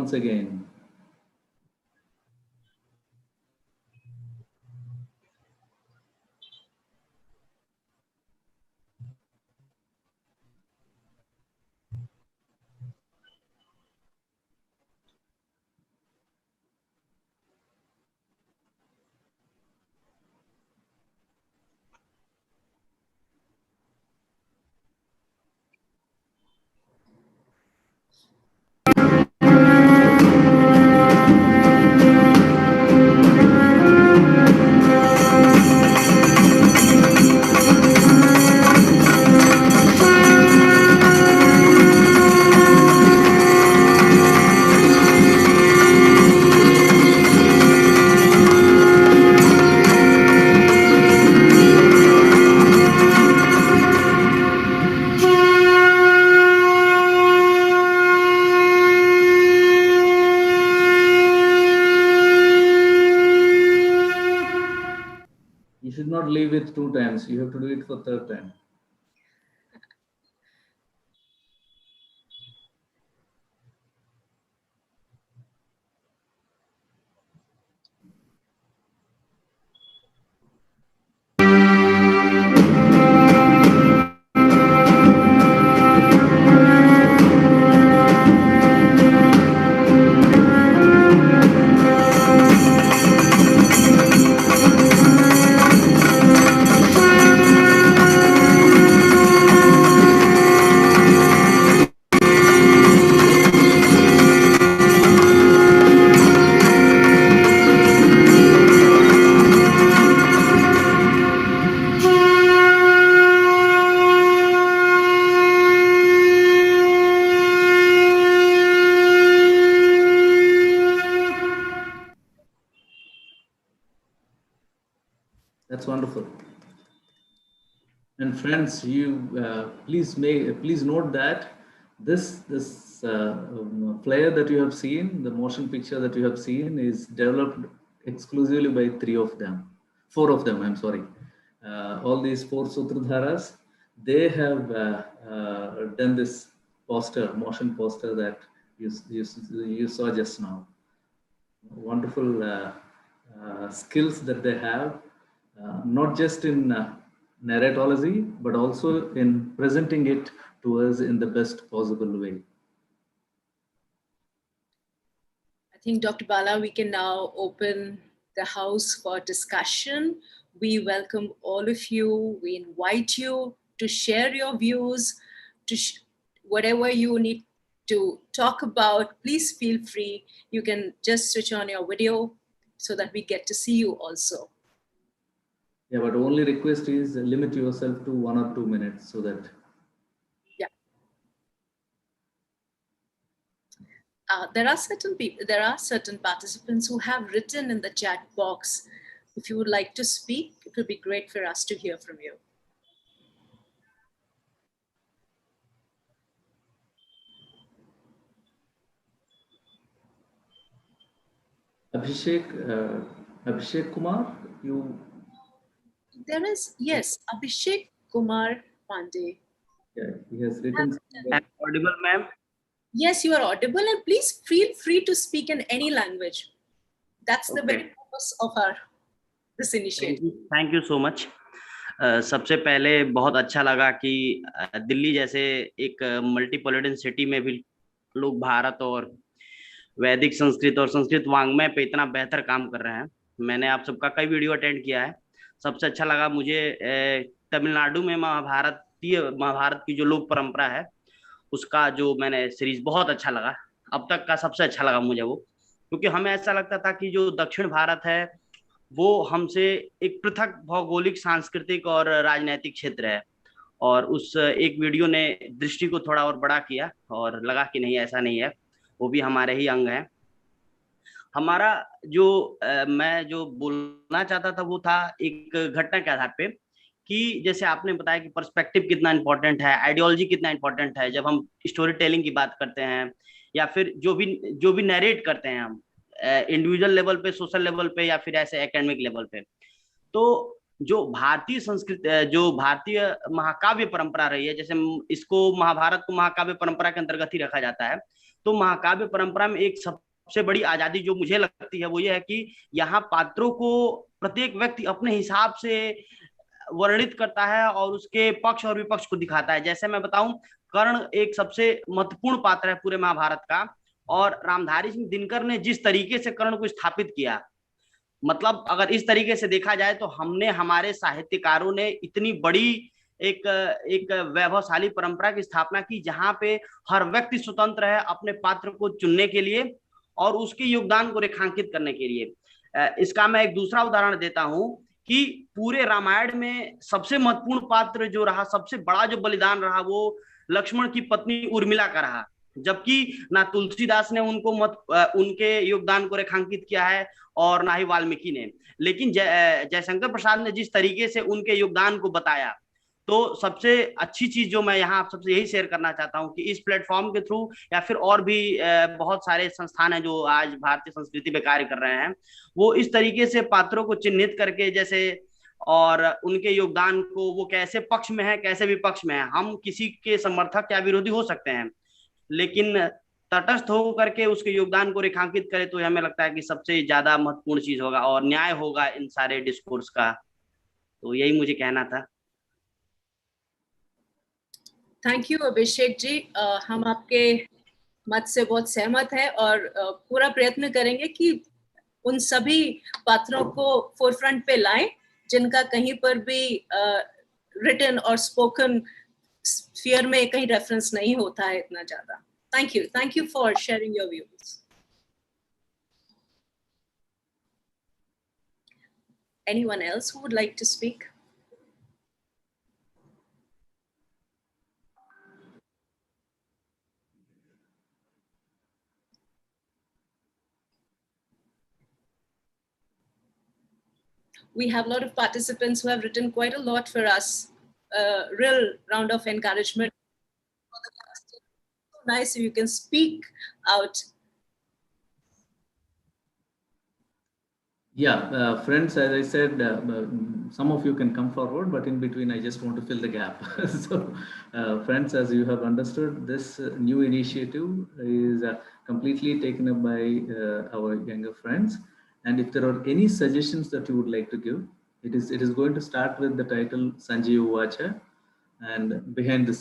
once again. You should not leave it 2 times. You have to do it for 3rd time. That's wonderful. And friends, you please note that this flyer that you have seen, the motion picture that you have seen, is developed exclusively by 4 of them. I'm sorry. All these 4 Sutradharas, they have done this motion poster that you saw just now. Wonderful skills that they have, not just in narratology, but also in presenting it to us in the best possible way.
I think, Dr. Bala, we can now open the house for discussion. We welcome all of you. We invite you to share your views, to whatever you need to talk about. Please feel free. You can just switch on your video so that we get to see you also.
Yeah, but only request is limit yourself to 1 or 2 minutes so that.
Yeah. There are certain people, there are certain participants who have written in the chat box. If you would like to speak, it would be great for us to hear from you.
Abhishek Kumar, you.
There is, yes, Abhishek Kumar Pandey.
Yeah, he has written.
Am I audible, ma'am?
Yes, you are audible, and please feel free to speak in any language. That's the very purpose of this initiative.
Thank you so much. सबसे पहले बहुत अच्छा लगा कि दिल्ली जैसे एक मल्टीपोलिटन city में भी लोग भारत और वैदिक संस्कृत और संस्कृत वांग्मय पे इतना बेहतर काम कर रहे हैं। मैंने आप सबका कई वीडियो अटेंड किया है। सबसे अच्छा लगा मुझे तमिलनाडु में महाभारत की जो लोक परंपरा है उसका जो मैंने सीरीज बहुत अच्छा लगा। अब तक का सबसे अच्छा लगा मुझे वो, क्योंकि हमें ऐसा लगता था कि जो दक्षिण भारत है वो हमसे एक पृथक भौगोलिक, सांस्कृतिक और राजनीतिक क्षेत्र है, और उस एक वीडियो ने दृष्टि को थोड़ा और बड़ा किया और लगा कि नहीं, ऐसा नहीं है, वो भी हमारे ही अंग है। हमारा जो मैं जो बोलना चाहता था वो था एक घटना के आधार पे कि जैसे आपने बताया कि पर्सपेक्टिव कितना इंपॉर्टेंट है, आइडियोलॉजी कितना इंपॉर्टेंट है जब हम स्टोरी टेलिंग की बात करते हैं, या फिर जो भी नरेट करते हैं हम इंडिविजुअल लेवल पे, सोशल लेवल पे, या फिर ऐसे एकेडमिक लेवल पे। तो जो भारतीय संस्कृति, जो भारतीय महाकाव्य परंपरा रही है, जैसे इसको महाभारत को महाकाव्य परंपरा के अंतर्गत ही रखा जाता है, तो महाकाव्य परंपरा में एक सबसे बड़ी आजादी जो मुझे लगती है वो ये है कि यहाँ पात्रों को प्रत्येक व्यक्ति अपने हिसाब से वर्णित करता है और उसके पक्ष और विपक्ष को दिखाता है। जैसे मैं बताऊं, कर्ण एक सबसे महत्वपूर्ण पात्र है पूरे महाभारत का, और रामधारी सिंह दिनकर ने जिस तरीके से कर्ण को स्थापित किया, मतलब अगर इस तरीके से देखा जाए तो हमने, हमारे साहित्यकारों ने इतनी बड़ी एक एक वैभवशाली परंपरा की स्थापना की जहां पे हर व्यक्ति स्वतंत्र है अपने पात्र को चुनने के लिए और उसके योगदान को रेखांकित करने के लिए। इसका मैं एक दूसरा उदाहरण देता हूं कि पूरे रामायण में सबसे महत्वपूर्ण पात्र जो रहा, सबसे बड़ा जो बलिदान रहा, वो लक्ष्मण की पत्नी उर्मिला का रहा, जबकि ना तुलसीदास ने उनके योगदान को रेखांकित किया है और ना ही वाल्मीकि ने। लेकिन जयशंकर प्रसाद ने जिस तरीके से उनके योगदान को बताया, तो सबसे अच्छी चीज जो मैं यहाँ आप सबसे यही शेयर करना चाहता हूँ कि इस प्लेटफॉर्म के थ्रू या फिर और भी बहुत सारे संस्थान हैं जो आज भारतीय संस्कृति पे कार्य कर रहे हैं, वो इस तरीके से पात्रों को चिन्हित करके जैसे और उनके योगदान को, वो कैसे पक्ष में है कैसे विपक्ष में है, हम किसी के समर्थक या विरोधी हो सकते हैं, लेकिन तटस्थ होकर के उसके योगदान को रेखांकित करें तो हमें लगता है कि सबसे ज्यादा महत्वपूर्ण चीज होगा और न्याय होगा इन सारे डिस्कोर्स का। तो यही मुझे कहना था।
Thank you Abhishek ji. हम आपके मत से बहुत सहमत हैं और पूरा प्रयत्न करेंगे कि उन सभी पात्रों को फोरफ्रंट पे लाएं जिनका कहीं पर भी रिटन और स्पोकन स्फीयर में कहीं रेफरेंस नहीं होता है इतना ज्यादा। Thank you for sharing your views. Anyone else who would like to speak? We have a lot of participants who have written quite a lot for us. Real round of encouragement. So nice if you can speak out.
Yeah, friends, as I said, some of you can come forward, but in between, I just want to fill the gap. So, friends, as you have understood, this new initiative is completely taken up by our younger friends. And if there are any suggestions that you would like to give, it is going to start with the title Samjaya Uvaca and behind the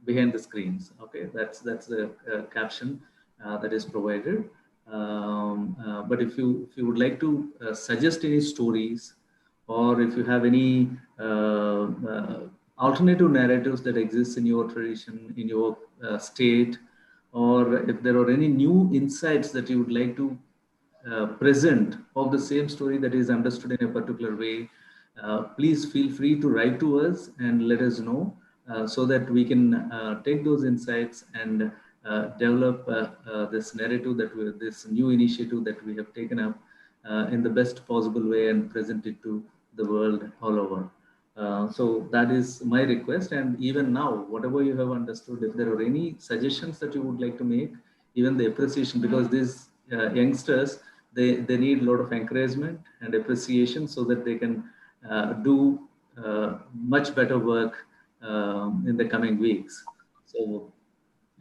behind the screens. Okay, that's the caption that is provided. But if you would like to suggest any stories, or if you have any alternative narratives that exist in your tradition, in your state, or if there are any new insights that you would like to present of the same story that is understood in a particular way, please feel free to write to us and let us know so that we can take those insights and develop this narrative this new initiative that we have taken up in the best possible way and present it to the world all over. So that is my request. And even now, whatever you have understood, if there are any suggestions that you would like to make, even the appreciation, because these youngsters, they need a lot of encouragement and appreciation so that they can do much better work in the coming weeks. So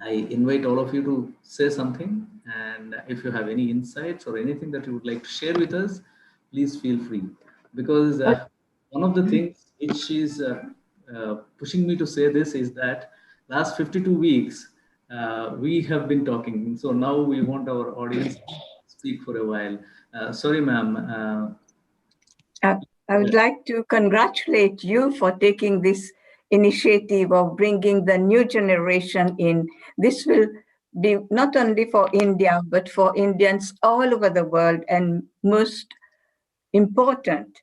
I invite all of you to say something, and if you have any insights or anything that you would like to share with us, please feel free. Because one of the things which is pushing me to say this is that last 52 weeks we have been talking. So now we want our audience to speak for a while. Sorry, ma'am.
I would like to congratulate you for taking this initiative of bringing the new generation in. This will be not only for India, but for Indians all over the world, and most important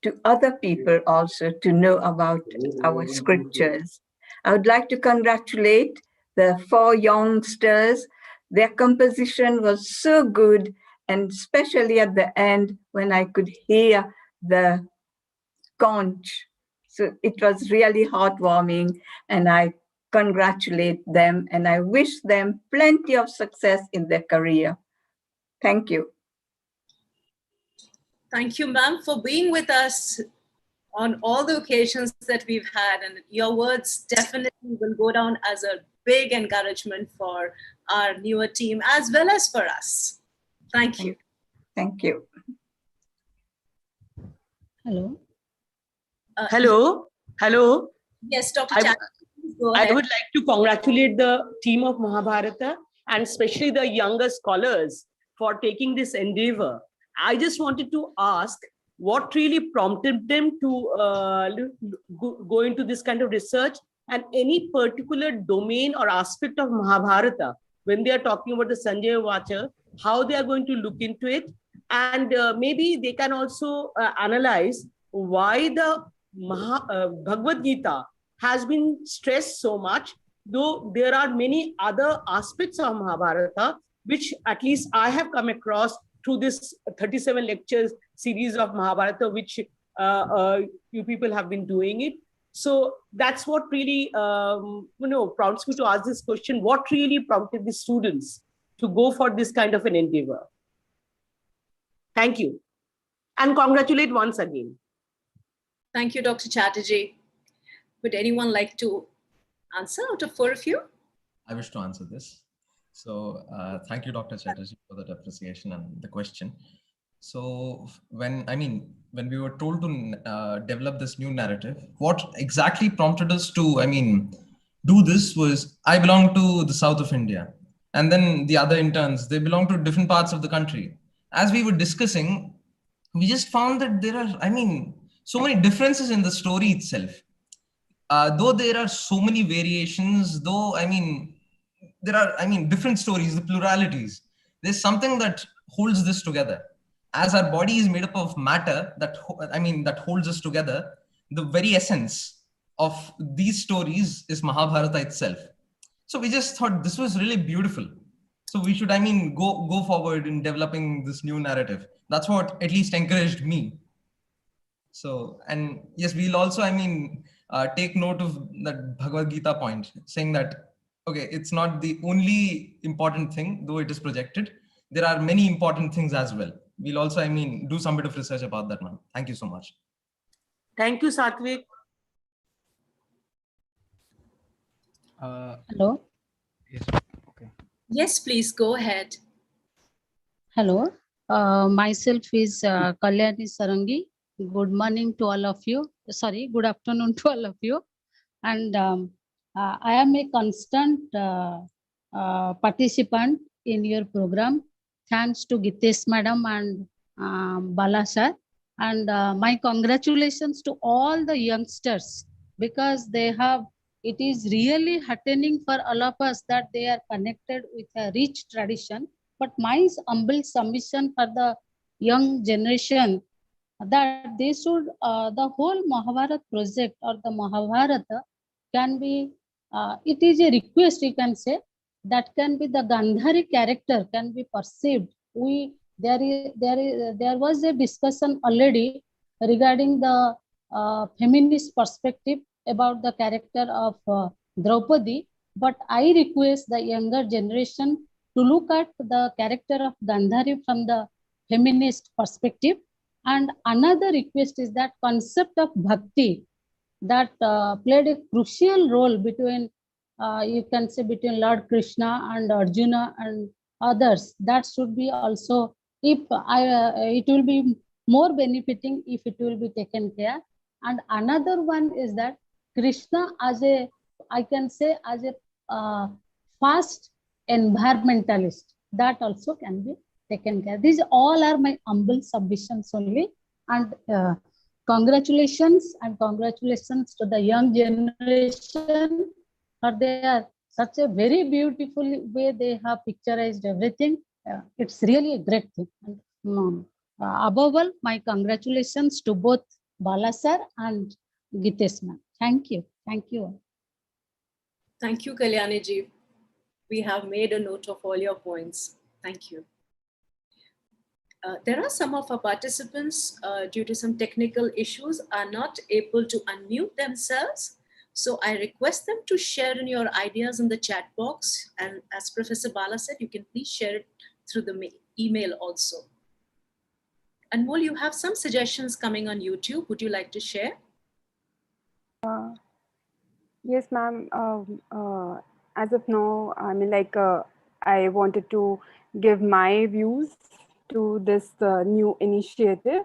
to other people also to know about our scriptures. I would like to congratulate the 4 youngsters. Their composition was so good, and especially at the end when I could hear the conch. So it was really heartwarming, and I congratulate them and I wish them plenty of success in their career. Thank you.
Thank you, ma'am, for being with us on all the occasions that we've had. And your words definitely will go down as a big encouragement for our newer team as well as for us. Thank you.
Thank you.
Hello.
Hello. Hello.
Yes, Dr. Chatterjee, go ahead.
I would like to congratulate the team of Mahabharata and especially the younger scholars for taking this endeavor. I just wanted to ask what really prompted them to go into this kind of research, and any particular domain or aspect of Mahabharata when they are talking about the Samjaya Uvaca, how they are going to look into it, and maybe they can also analyze why the Bhagavad Gita has been stressed so much, though there are many other aspects of Mahabharata, which at least I have come across through this 37 lectures series of Mahabharata, which you people have been doing it. So that's what really prompts me to ask this question: what really prompted the students to go for this kind of an endeavor? Thank you, and congratulate once again.
Thank you, Dr. Chatterjee. Would anyone like to answer out of four of you?
I wish to answer this. So thank you, Dr. Chatterjee, for that appreciation and the question. So when we were told to develop this new narrative, what exactly prompted us to, do this was, I belong to the south of India. And then the other interns, they belong to different parts of the country. As we were discussing, we just found that there are, so many differences in the story itself. Though there are so many variations, there are, different stories, the pluralities. There's something that holds this together. As our body is made up of matter that holds us together, the very essence of these stories is Mahabharata itself. So we just thought this was really beautiful. So we should, go forward in developing this new narrative. That's what at least encouraged me. So, and yes, we'll also, take note of that Bhagavad Gita point, saying that, okay, it's not the only important thing, though it is projected. There are many important things as well. We'll also, do some bit of research about that, man. Thank you so much.
Thank you, Satvik.
Hello.
Yes. Okay.
Yes, please go ahead.
Hello. Myself is Kalyani Sarangi. Good morning to all of you. Sorry, good afternoon to all of you. And I am a constant participant in your program. Thanks to Gitesh Madam and Bala sir. And my congratulations to all the youngsters, because it is really heartening for all of us that they are connected with a rich tradition. But my humble submission for the young generation, that they should, the whole Mahabharata project or the Mahabharata can be, it is a request, you can say, that can be the Gandhari character can be perceived. There was a discussion already regarding the feminist perspective about the character of Draupadi, but I request the younger generation to look at the character of Gandhari from the feminist perspective. And another request is that concept of bhakti that played a crucial role between, you can say, between Lord Krishna and Arjuna and others. That should be also, it will be more benefiting if it will be taken care. And another one is that Krishna as a, I can say, as a fast environmentalist, that also can be taken care. These all are my humble submissions only. And congratulations to the young generation for their such a very beautiful way they have picturized everything. It's really a great thing. And, above all, my congratulations to both Bala sir and Gitesh ma'am. Thank you. Thank you.
Thank you, Kalyani ji. We have made a note of all your points. Thank you. There are some of our participants, due to some technical issues, are not able to unmute themselves. So I request them to share in your ideas in the chat box. And as Professor Bala said, you can please share it through the email also. Anmol, you have some suggestions coming on YouTube. Would you like to share?
Yes, ma'am. as of now, I mean, like, I wanted to give my views to this new initiative.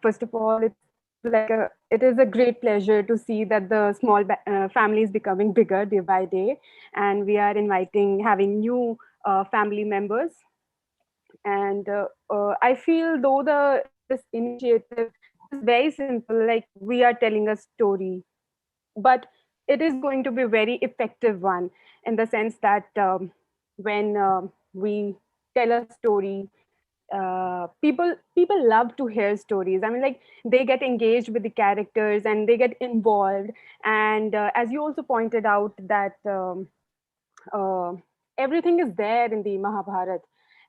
First of all, it is a great pleasure to see that the small family is becoming bigger day by day, and we are having new family members. And I feel though this initiative is very simple, like we are telling a story, but it is going to be a very effective one, in the sense that when we tell a story, people love to hear stories. I mean, like, they get engaged with the characters and they get involved. And as you also pointed out that uh, everything is there in the Mahabharat,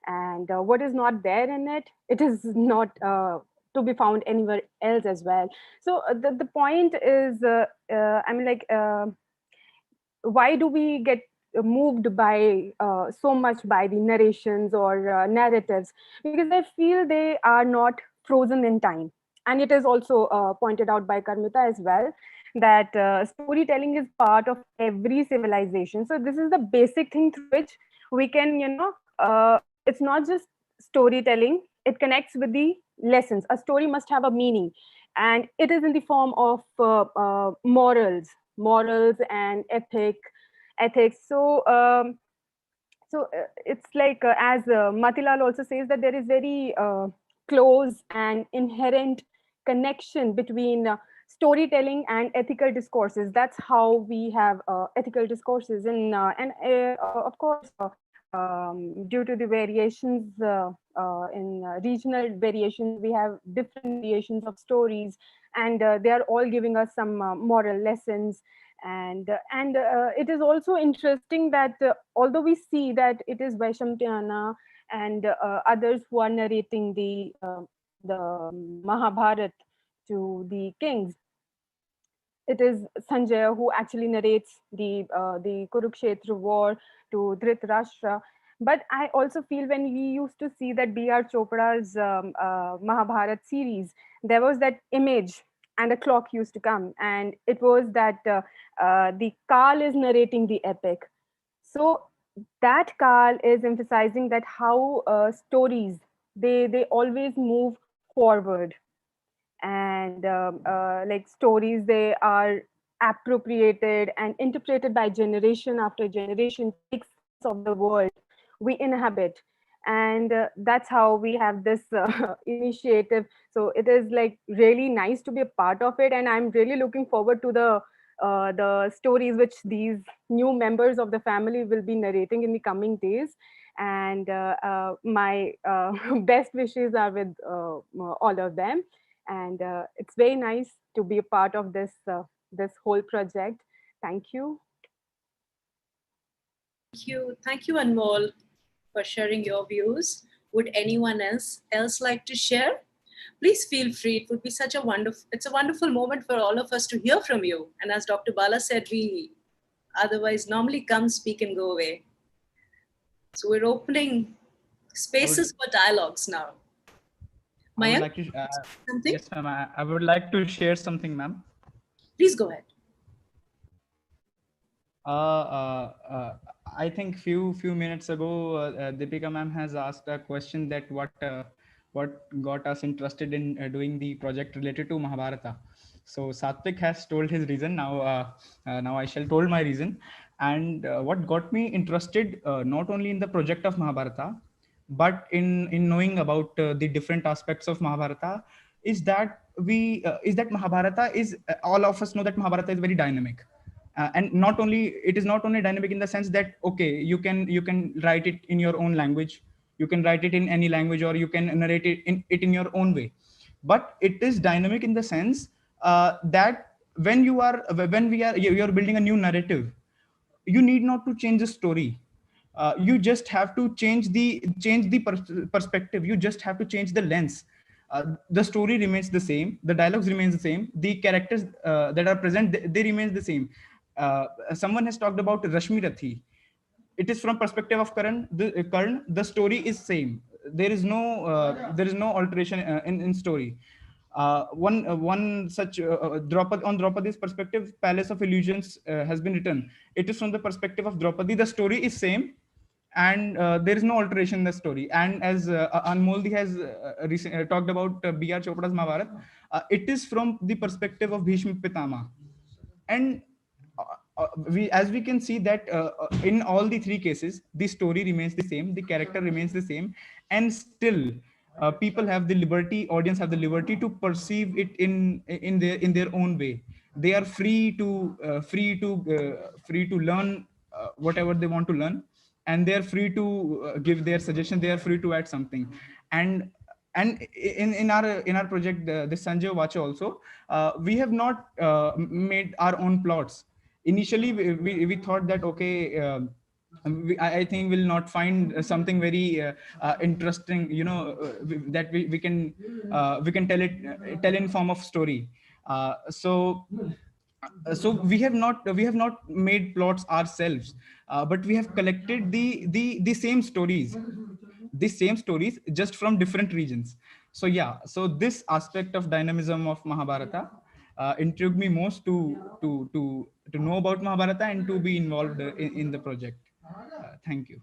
and what is not there in it, it is not to be found anywhere else as well. So the point is, I mean, like, why do we get moved by so much by the narrations or narratives? Because I feel they are not frozen in time. And it is also pointed out by Karmita as well, that storytelling is part of every civilization. So this is the basic thing through which we can, it's not just storytelling, it connects with the lessons. A story must have a meaning, and it is in the form of morals and ethics. So it's like, as Matilal also says, that there is very close and inherent connection between storytelling and ethical discourses. That's how we have ethical discourses. And of course, due to the variations in regional variations, we have different variations of stories, and they are all giving us some moral lessons. And it is also interesting that although we see that it is Vaishamtyana and others who are narrating the Mahabharat to the kings, it is Sanjaya who actually narrates the Kurukshetra war to Dhritarashtra. But I also feel, when we used to see that B.R. Chopra's Mahabharat series, there was that image and a clock used to come, and it was that the Kal is narrating the epic. So that Kal is emphasizing that how stories, they always move forward, and like stories, they are appropriated and interpreted by generation after generation to make sense of the world we inhabit. And that's how we have this initiative. So it is like really nice to be a part of it, and I'm really looking forward to the stories which these new members of the family will be narrating in the coming days. And my best wishes are with all of them. And it's very nice to be a part of this whole project. Thank you.
Thank you, Anmol, for sharing your views. Would anyone else like to share? Please feel free. It would be it's a wonderful moment for all of us to hear from you. And as Dr. Bala said, we otherwise normally come, speak, and go away. So we're opening spaces for dialogues now.
I would like to
something?
Yes, ma'am. I would like to share something, ma'am.
Please go ahead.
I think few minutes ago, Deepika ma'am has asked a question that what got us interested in doing the project related to Mahabharata. So Satvik has told his reason. Now I shall told my reason. And what got me interested not only in the project of Mahabharata, but in knowing about the different aspects of Mahabharata, is that Mahabharata is, all of us know that Mahabharata is very dynamic. And it is not only dynamic in the sense that, okay, you can write it in your own language, you can write it in any language, or you can narrate it in your own way. But it is dynamic in the sense that when you are building a new narrative, you need not to change the story. You just have to change the perspective. You just have to change the lens. The story remains the same, the dialogues remains the same, the characters that are present, they remain the same. Someone has talked about Rashmi Rathi. It is from perspective of Karan. The story is same. There is no alteration in story. One such on Draupadi's perspective, Palace of Illusions has been written. It is from the perspective of Draupadi. The story is same, and there is no alteration in the story. And as Anmoldi has talked about B.R. Chopra's Mahabharat, it is from the perspective of Bhishma Pitama. And as we can see that in all the three cases, the story remains the same, the character remains the same, and still people have the liberty, audience have the liberty to perceive it in their own way. They are free to learn whatever they want to learn, and they are free to give their suggestion. They are free to add something. And in our project, this Sanjay Uvaca also, we have not made our own plots. Initially we thought that okay, I think we'll not find something very interesting, that we can tell in form of story. So we have not made plots ourselves, but we have collected the same stories just from different regions. So yeah, so this aspect of dynamism of Mahabharata intrigued me most to know about Mahabharata and to be involved in the project. Thank you.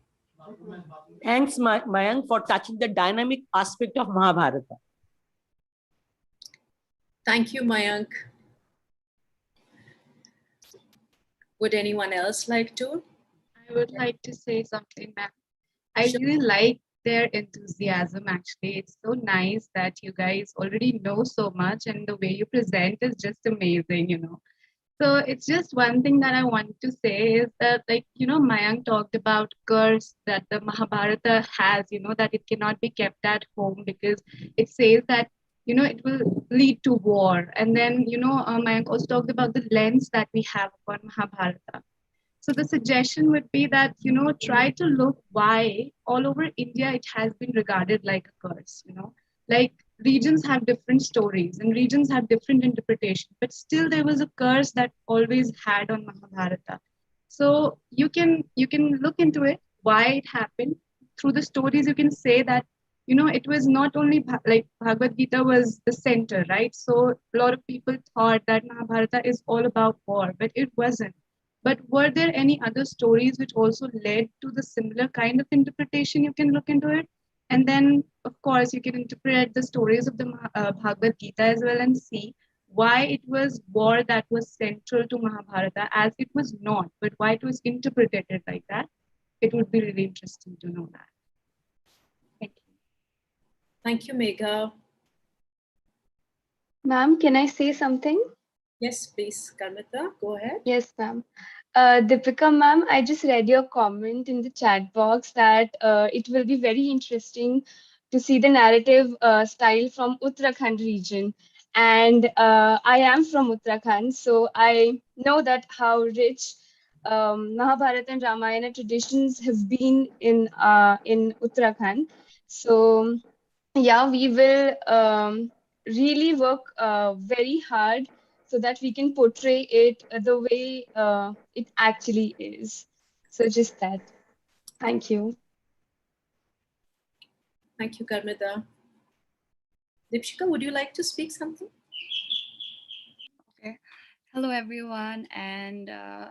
Thanks, Mayank, for touching the dynamic aspect of Mahabharata.
Thank you, Mayank. Would anyone else like to?
I would like to say something, ma'am. I really like their enthusiasm, actually. It's so nice that you guys already know so much, and the way you present is just amazing. So it's just one thing that I want to say is that, Mayank talked about curse that the Mahabharata has, that it cannot be kept at home because it says that, it will lead to war. And then, Mayank also talked about the lens that we have upon Mahabharata. So the suggestion would be that, try to look why all over India it has been regarded like a curse. Like regions have different stories and regions have different interpretations, but still there was a curse that always had on Mahabharata. So you can look into it, why it happened. Through the stories, you can say that, it was not only like Bhagavad Gita was the center, right? So a lot of people thought that Mahabharata is all about war, but it wasn't. But were there any other stories which also led to the similar kind of interpretation? You can look into it. And then, of course, you can interpret the stories of the Bhagavad Gita as well and see why it was war that was central to Mahabharata, as it was not, but why it was interpreted like that. It would be really interesting to know that. Thank you.
Thank you, Megha.
Ma'am, can I say something?
Yes, please, Karmita, go ahead.
Yes, ma'am. Deepika, ma'am, I just read your comment in the chat box that it will be very interesting to see the narrative style from Uttarakhand region. And I am from Uttarakhand, so I know that how rich Mahabharata and Ramayana traditions have been in Uttarakhand. So yeah, we will really work very hard so that we can portray it the way it actually is. So just that. Thank you.
Thank you, Karmita. Deepshika, would you like to speak something?
Okay. Hello, everyone, and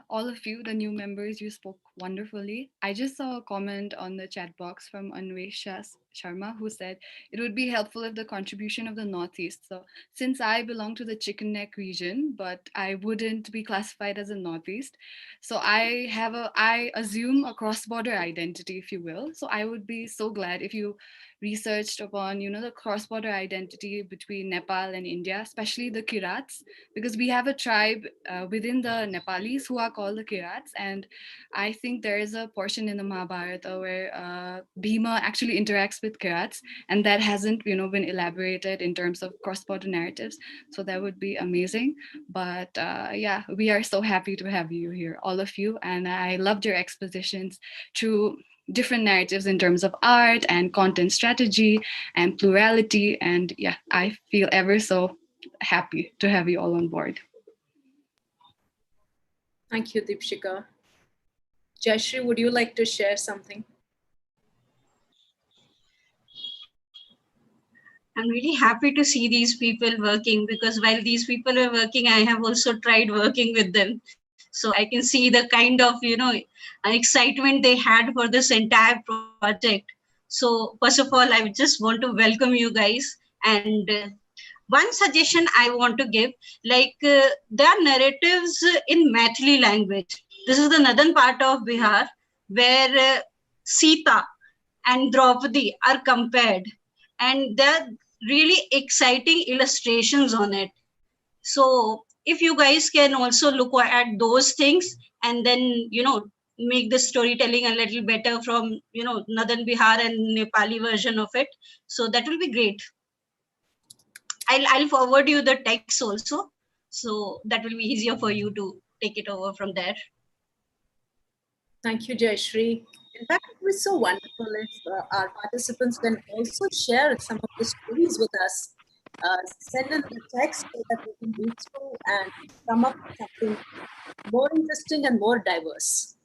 all of you, the new members, you spoke wonderfully. I just saw a comment on the chat box from Anvesha Sharma, who said it would be helpful if the contribution of the Northeast. So since I belong to the Chicken Neck region, but I wouldn't be classified as a Northeast, so I assume a cross-border identity, if you will. So I would be so glad if you researched upon, the cross-border identity between Nepal and India, especially the Kirats, because we have a tribe within the Nepalis who are called the Kirats, and I think there is a portion in the Mahabharata where Bhima actually interacts with Kirats, and that hasn't, been elaborated in terms of cross-border narratives. So that would be amazing. But yeah, we are so happy to have you here, all of you, and I loved your expositions through different narratives in terms of art and content strategy and plurality. And yeah, I feel ever so happy to have you all on board.
Thank you, Deepshika. Jayashree, would you like to share something?
I'm really happy to see these people working, because while these people are working, I have also tried working with them. So I can see the kind of, excitement they had for this entire project. So first of all, I just want to welcome you guys. And one suggestion I want to give, like there are narratives in Maithili language. This is the northern part of Bihar, where Sita and Draupadi are compared, and there are really exciting illustrations on it. So if you guys can also look at those things, and then make the storytelling a little better from northern Bihar and Nepali version of it, so that will be great. I'll forward you the text also, so that will be easier for you to take it over from there.
Thank you, Jayashree. In fact, it was so wonderful if our participants can also share some of the stories with us. Send in the text so that we can read through and come up with something more interesting and more diverse.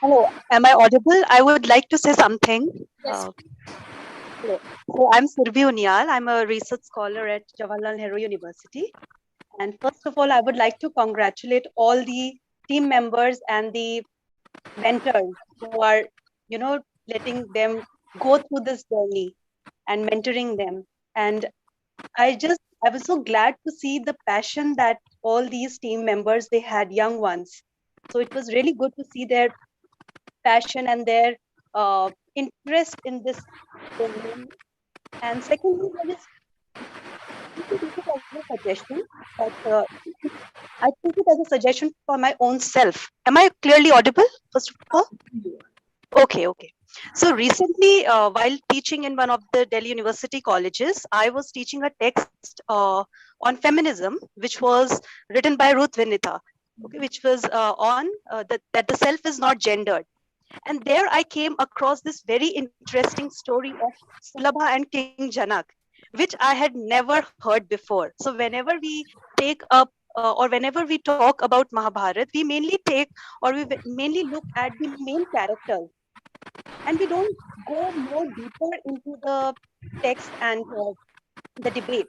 Hello, am I audible? I would like to say something.
Yes.
Hello. So I'm Surbi Unyal. I'm a research scholar at Jawaharlal Nehru University. And first of all, I would like to congratulate all the team members and the mentors who are, letting them go through this journey and mentoring them. And I was so glad to see the passion that all these team members, they had, young ones. So it was really good to see their passion and their interest in this domain. And secondly, I just take it as a suggestion, but I take it as a suggestion for my own self. Am I clearly audible, first of all? Okay. So recently, while teaching in one of the Delhi University colleges, I was teaching a text on feminism, which was written by Ruth Vinita, which was on that the self is not gendered. And there I came across this very interesting story of Sulabha and King Janak, which I had never heard before. So whenever we take up or whenever we talk about Mahabharat, we mainly take or we mainly look at the main characters, and we don't go more deeper into the text and the debate.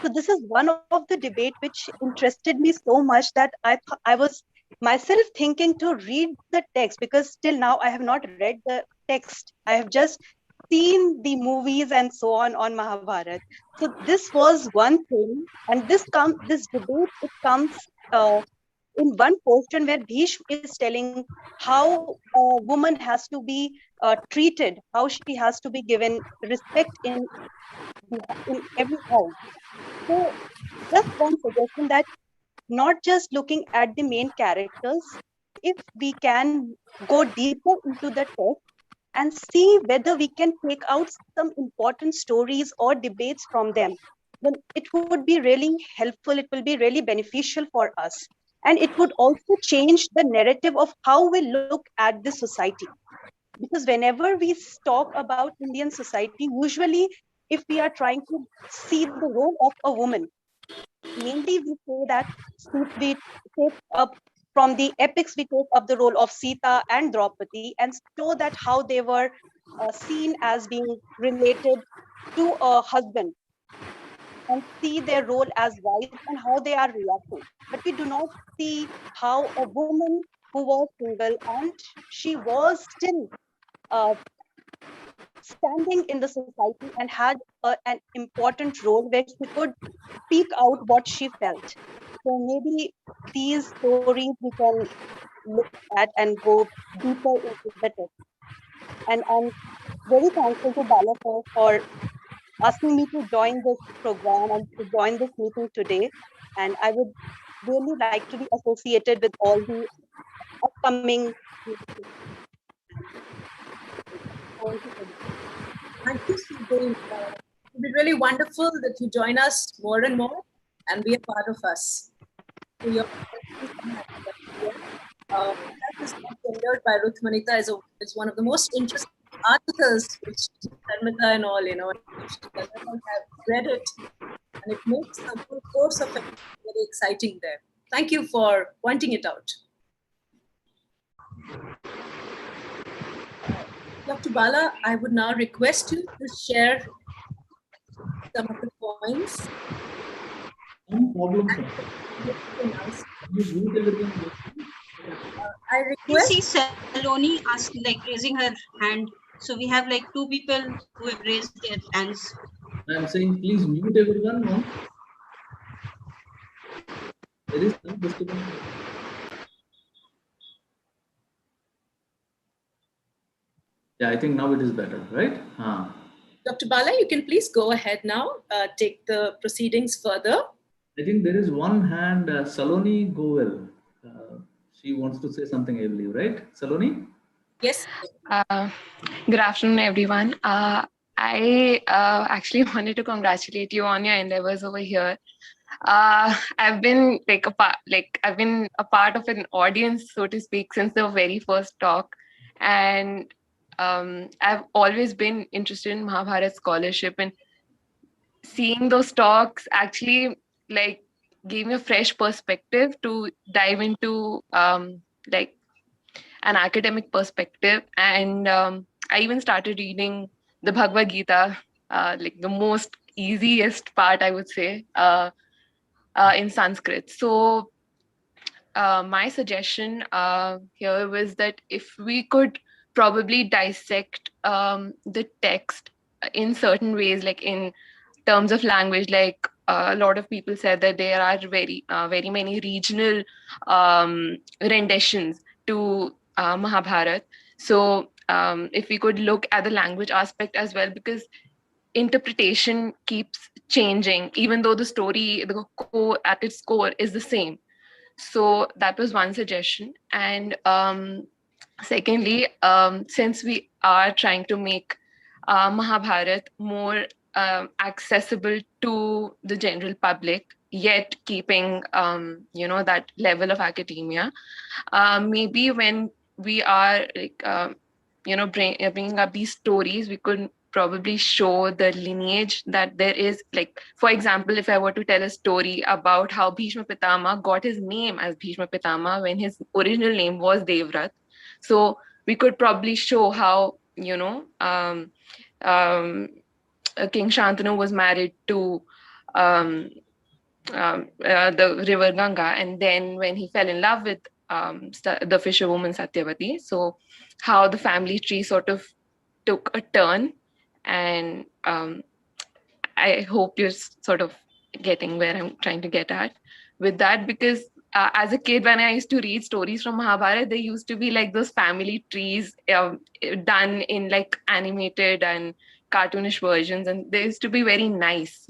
So this is one of the debate which interested me so much that I was myself thinking to read the text, because still now I have not read the text. I have just seen the movies and so on Mahabharat. So this was one thing, and this debate, it comes in one portion where Bhishma is telling how a woman has to be treated, how she has to be given respect in every house. So just one suggestion, that not just looking at the main characters, if we can go deeper into the text and see whether we can take out some important stories or debates from them, then it would be really helpful. It will be really beneficial for us. And it would also change the narrative of how we look at this society. Because whenever we talk about Indian society, usually if we are trying to see the role of a woman, mainly we say that we take up from the epics, we take up the role of Sita and Draupadi and show that how they were seen as being related to a husband, and see their role as wives and how they are reacting. But we do not see how a woman who was single and she was still uh, standing in the society and had an important role where she could speak out what she felt. So maybe these stories we can look at and go deeper into the text. And I'm very thankful to Bala sir for asking me to join this program and to join this meeting today. And I would really like to be associated with all the upcoming meetings. Thank you so much.
Thank you, Sudhir. It would be really wonderful that you join us more and more and be a part of us. So your that is not gendered by Ruth Manita is one of the most interesting articles which Dharmita and all, I have read it, and it makes the whole course of it very exciting there. Thank you for pointing it out. Dr. Bala, I would now request you to share some of the points.
No problem, sir. You mute everyone.
I
You see
request.
Saloni raising her hand. So we have like two people who have raised their hands.
I'm saying please mute everyone once. There is some disturbance. Yeah, I think now it is better, right?
Dr. Bala, you can please go ahead now, take the proceedings further.
I think there is one hand, Saloni Goel. She wants to say something, I believe, right? Saloni?
Yes.
Good afternoon, everyone. I actually wanted to congratulate you on your endeavors over here. I've been I've been a part of an audience, so to speak, since the very first talk, and I've always been interested in Mahabharata scholarship, and seeing those talks actually gave me a fresh perspective to dive into like an academic perspective, and I even started reading the Bhagavad Gita, like the most easiest part, I would say, in Sanskrit. So my suggestion here was that if we could probably dissect the text in certain ways, like in terms of language, like a lot of people said that there are very many regional renditions to Mahabharat. So if we could look at the language aspect as well, because interpretation keeps changing, even though the story, the core at its core, is the same. So that was one suggestion. And secondly, since we are trying to make Mahabharat more accessible to the general public, yet keeping that level of academia, maybe when we are bringing up these stories, we could probably show the lineage that there is. Like, for example, if I were to tell a story about how Bhishma Pitama got his name as Bhishma Pitama when his original name was Devrat, so we could probably show how King Shantanu was married to the river Ganga, and then when he fell in love with the fisherwoman Satyavati, so how the family tree sort of took a turn. And I hope you're sort of getting where I'm trying to get at with that, because as a kid, when I used to read stories from Mahabharata, there used to be like those family trees done in like animated and cartoonish versions, and they used to be very nice,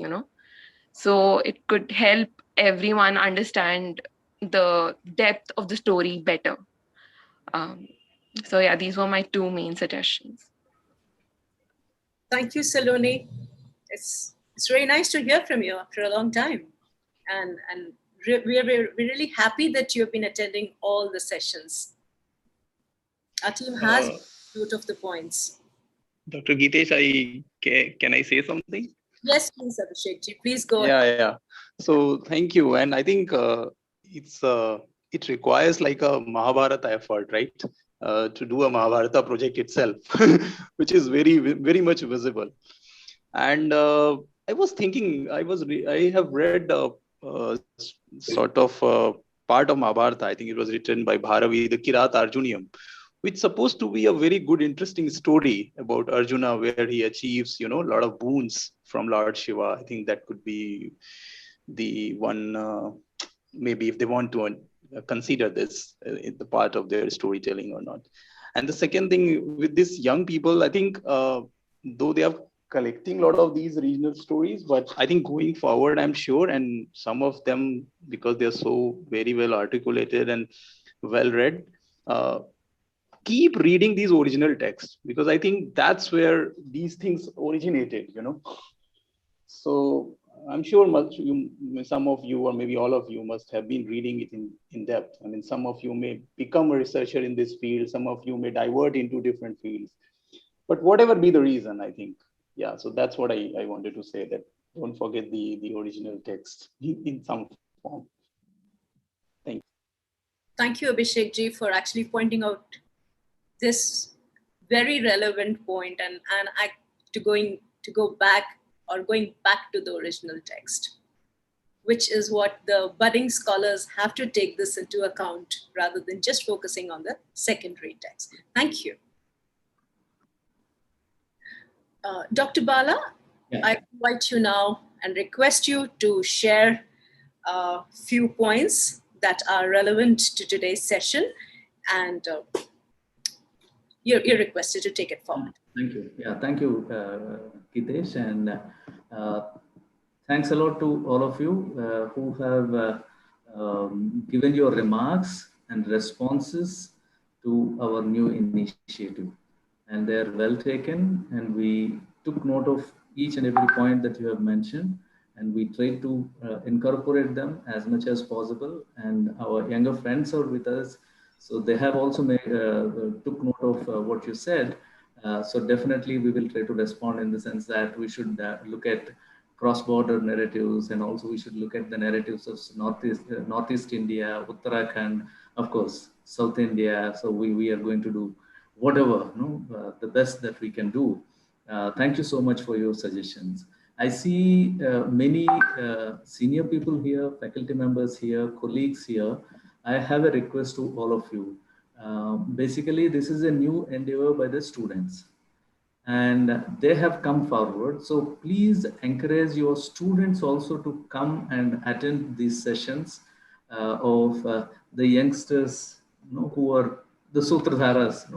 so it could help everyone understand the depth of the story better. So yeah, these were my two main suggestions.
Thank you, Saloni. It's very nice to hear from you after a long time. And we're really happy that you've been attending all the sessions. Our team has note of the points.
Dr. Gitesh, can I say something?
Yes, please, Abhishek. Please go ahead.
Yeah. So thank you. And I think it requires like a Mahabharata effort, right? To do a Mahabharata project itself, which is very much visible. And I was thinking, I have read sort of part of Mahabharata. I think it was written by Bharavi, the Kirat Arjuniam, which is supposed to be a very good, interesting story about Arjuna, where he achieves, a lot of boons from Lord Shiva. I think that could be the one, maybe if they want to consider this in the part of their storytelling or not. And the second thing with these young people, I think, though they are collecting a lot of these regional stories, but I think going forward, I'm sure, and some of them, because they're so very well articulated and well read, keep reading these original texts, because I think that's where these things originated, So I'm sure some of you, or maybe all of you, must have been reading it in depth. I mean, some of you may become a researcher in this field, some of you may divert into different fields, but whatever be the reason, I think, yeah, so that's what I wanted to say, that don't forget the original text in some form. Thank you.
Thank you, Abhishek ji, for actually pointing out this very relevant point, and going back to the original text, which is what the budding scholars have to take this into account rather than just focusing on the secondary text. Thank you. Dr. Bala,
Yeah.
I invite you now and request you to share a few points that are relevant to today's session, and you're requested to take it forward.
Thank you. Yeah, thank you, Kitesh, and thanks a lot to all of you who have given your remarks and responses to our new initiative. And they're well taken, and we took note of each and every point that you have mentioned, and we tried to incorporate them as much as possible. And our younger friends are with us, so they have also took note of what you said. So definitely we will try to respond in the sense that we should look at cross-border narratives, and also we should look at the narratives of Northeast India, Uttarakhand, of course, South India. So we are going to do whatever, the best that we can do. Thank you so much for your suggestions. I see many senior people here, faculty members here, colleagues here. I have a request to all of you. Basically, this is a new endeavor by the students, and they have come forward. So please encourage your students also to come and attend these sessions of the youngsters, who are the Sutradharas,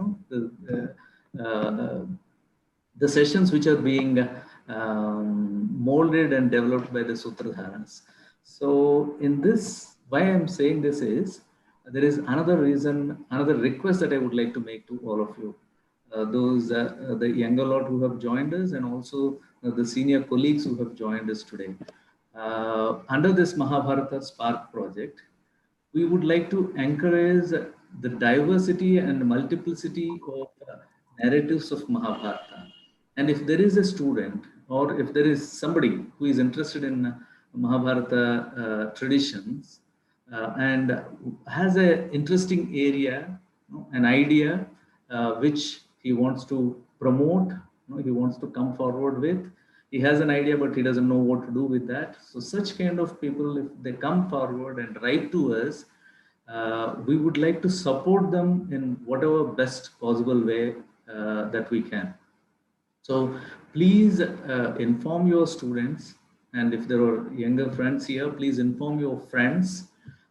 the sessions which are being molded and developed by the Sutradharas. So in this, why I'm saying this is, there is another reason, another request that I would like to make to all of you. The younger lot who have joined us, and also the senior colleagues who have joined us today. Under this Mahabharata SPARC project, we would like to encourage the diversity and multiplicity of narratives of Mahabharata. And if there is a student, or if there is somebody who is interested in Mahabharata traditions and has an interesting area, an idea which he wants to promote, he wants to come forward with. He has an idea, but he doesn't know what to do with that. So such kind of people, if they come forward and write to us, we would like to support them in whatever best possible way that we can. So please inform your students, and if there are younger friends here, please inform your friends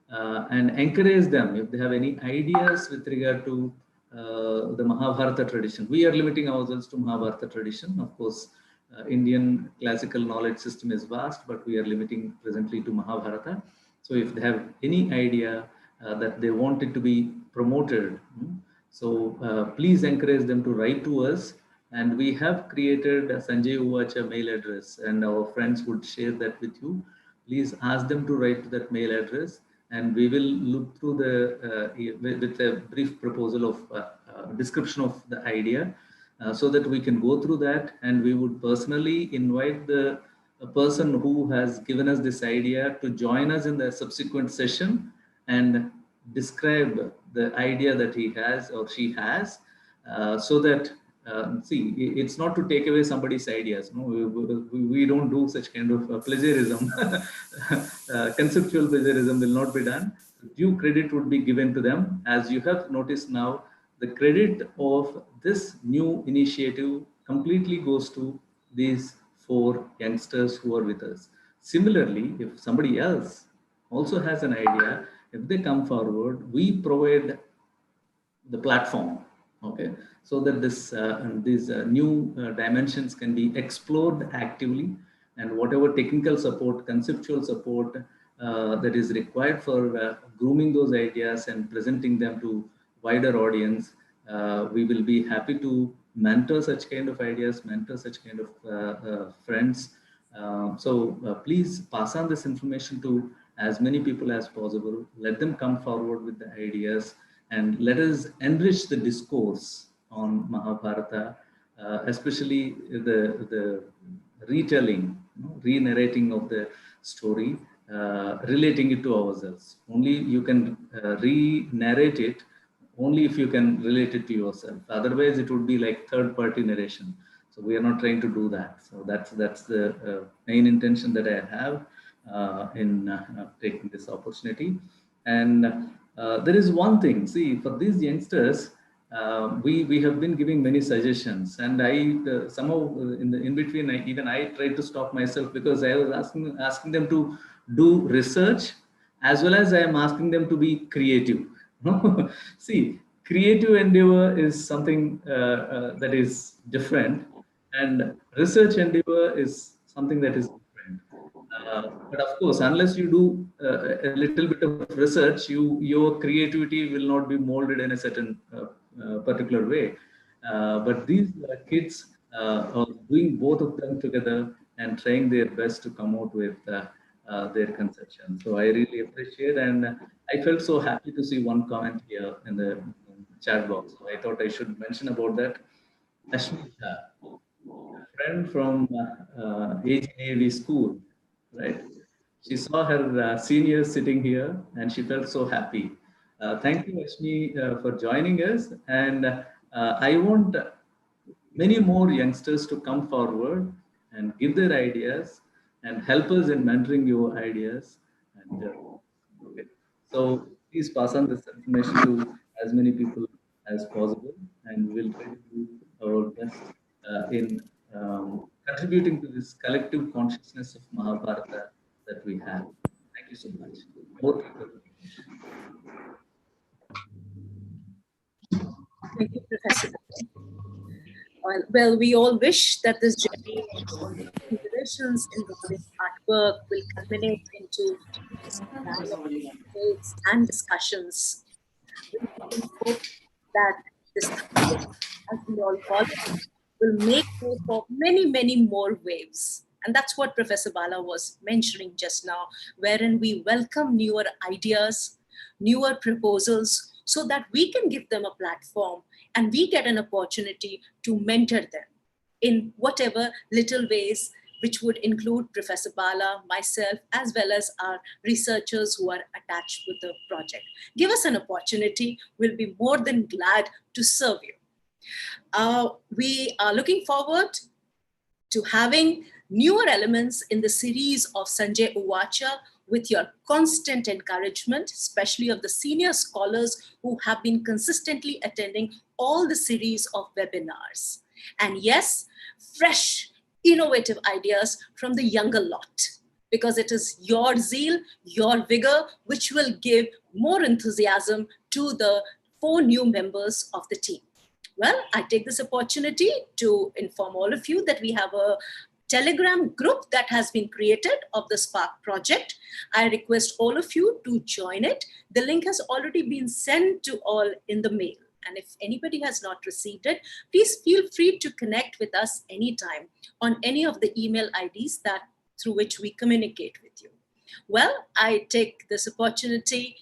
and encourage them if they have any ideas with regard to the Mahabharata tradition. We are limiting ourselves to Mahabharata tradition. Of course, Indian classical knowledge system is vast, but we are limiting presently to Mahabharata. So if they have any idea that they want it to be promoted, so please encourage them to write to us. And we have created a Samjaya Uvaca mail address, and our friends would share that with you. Please ask them to write to that mail address, and we will look through with a brief proposal of description of the idea, so that we can go through that. And we would personally invite the person who has given us this idea to join us in the subsequent session and describe the idea that he has or she has, so that see, it's not to take away somebody's ideas. No, we don't do such kind of plagiarism. Conceptual plagiarism will not be done. Due credit would be given to them. As you have noticed now, the credit of this new initiative completely goes to these 4 youngsters who are with us. Similarly, if somebody else also has an idea, if they come forward, we provide the platform, okay, so that these new dimensions can be explored actively, and whatever technical support, conceptual support that is required for grooming those ideas and presenting them to wider audience, we will be happy to mentor such kind of ideas, mentor such kind of friends. So please pass on this information to as many people as possible. Let them come forward with the ideas, and let us enrich the discourse on Mahabharata, especially the retelling, re-narrating of the story, relating it to ourselves. Only you can re-narrate it only if you can relate it to yourself. Otherwise, it would be like third-party narration. So we are not trying to do that. So that's the main intention that I have in taking this opportunity. And there is one thing. See, for these youngsters, we have been giving many suggestions, and I somehow in between I tried to stop myself, because I was asking them to do research as well as I am asking them to be creative. See, creative endeavor is something that is different, and research endeavor is something that is different. But of course, unless you do a little bit of research, your creativity will not be molded in a certain particular way. But these kids are doing both of them together and trying their best to come out with their conception. So I really appreciate, and I felt so happy to see one comment here in the chat box. So I thought I should mention about that. Ashmi Jha, friend from AG Navy school, right? She saw her seniors sitting here and she felt so happy. Thank you, Ashmi, for joining us. And I want many more youngsters to come forward and give their ideas and help us in mentoring your ideas. And okay. So please pass on this information to as many people as possible, and we'll try to do our best in contributing to this collective consciousness of Mahabharata that we have. Thank you so much. More people.
Thank you, Professor. Well, we all wish that this journey of considerations involving artwork will culminate into dialogue, debates, and discussions. We hope that this, as we all call it, will make way for many, many more waves. And that's what Professor Bala was mentioning just now, wherein we welcome newer ideas, newer proposals, so that we can give them a platform and we get an opportunity to mentor them in whatever little ways, which would include Professor Bala, myself, as well as our researchers who are attached with the project. Give us an opportunity. We'll be more than glad to serve you. We are looking forward to having newer elements in the series of Samjaya Uvaca with your constant encouragement, especially of the senior scholars who have been consistently attending all the series of webinars. And yes, fresh, innovative ideas from the younger lot, because it is your zeal, your vigor, which will give more enthusiasm to the 4 new members of the team. Well, I take this opportunity to inform all of you that we have a Telegram group that has been created of the SPARC project. I request all of you to join it. The link has already been sent to all in the mail. And if anybody has not received it, please feel free to connect with us anytime on any of the email IDs that through which we communicate with you. Well, I take this opportunity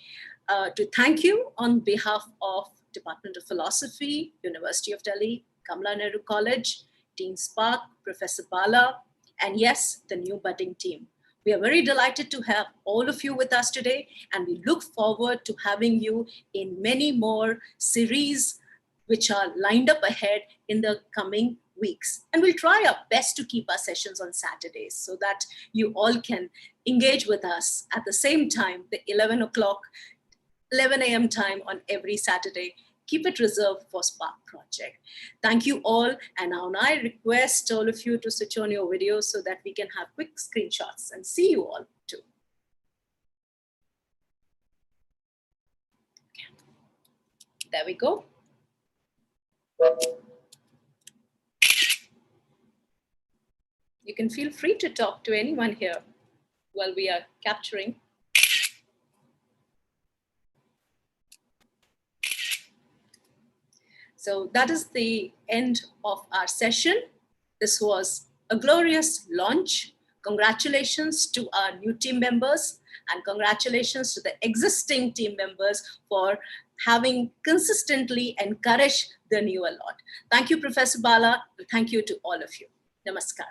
to thank you on behalf of Department of Philosophy, University of Delhi, Kamala Nehru College, Dean SPARC, Professor Bala, and yes, the new budding team. We are very delighted to have all of you with us today, and we look forward to having you in many more series which are lined up ahead in the coming weeks. And we'll try our best to keep our sessions on Saturdays so that you all can engage with us at the same time, the 11 a.m. time on every Saturday. Keep it reserved for SPARC project. Thank you all. And now I request all of you to switch on your videos so that we can have quick screenshots and see you all too. There we go. You can feel free to talk to anyone here while we are capturing. So that is the end of our session. This was a glorious launch. Congratulations to our new team members and congratulations to the existing team members for having consistently encouraged the newer lot. Thank you, Professor Bala. Thank you to all of you. Namaskar.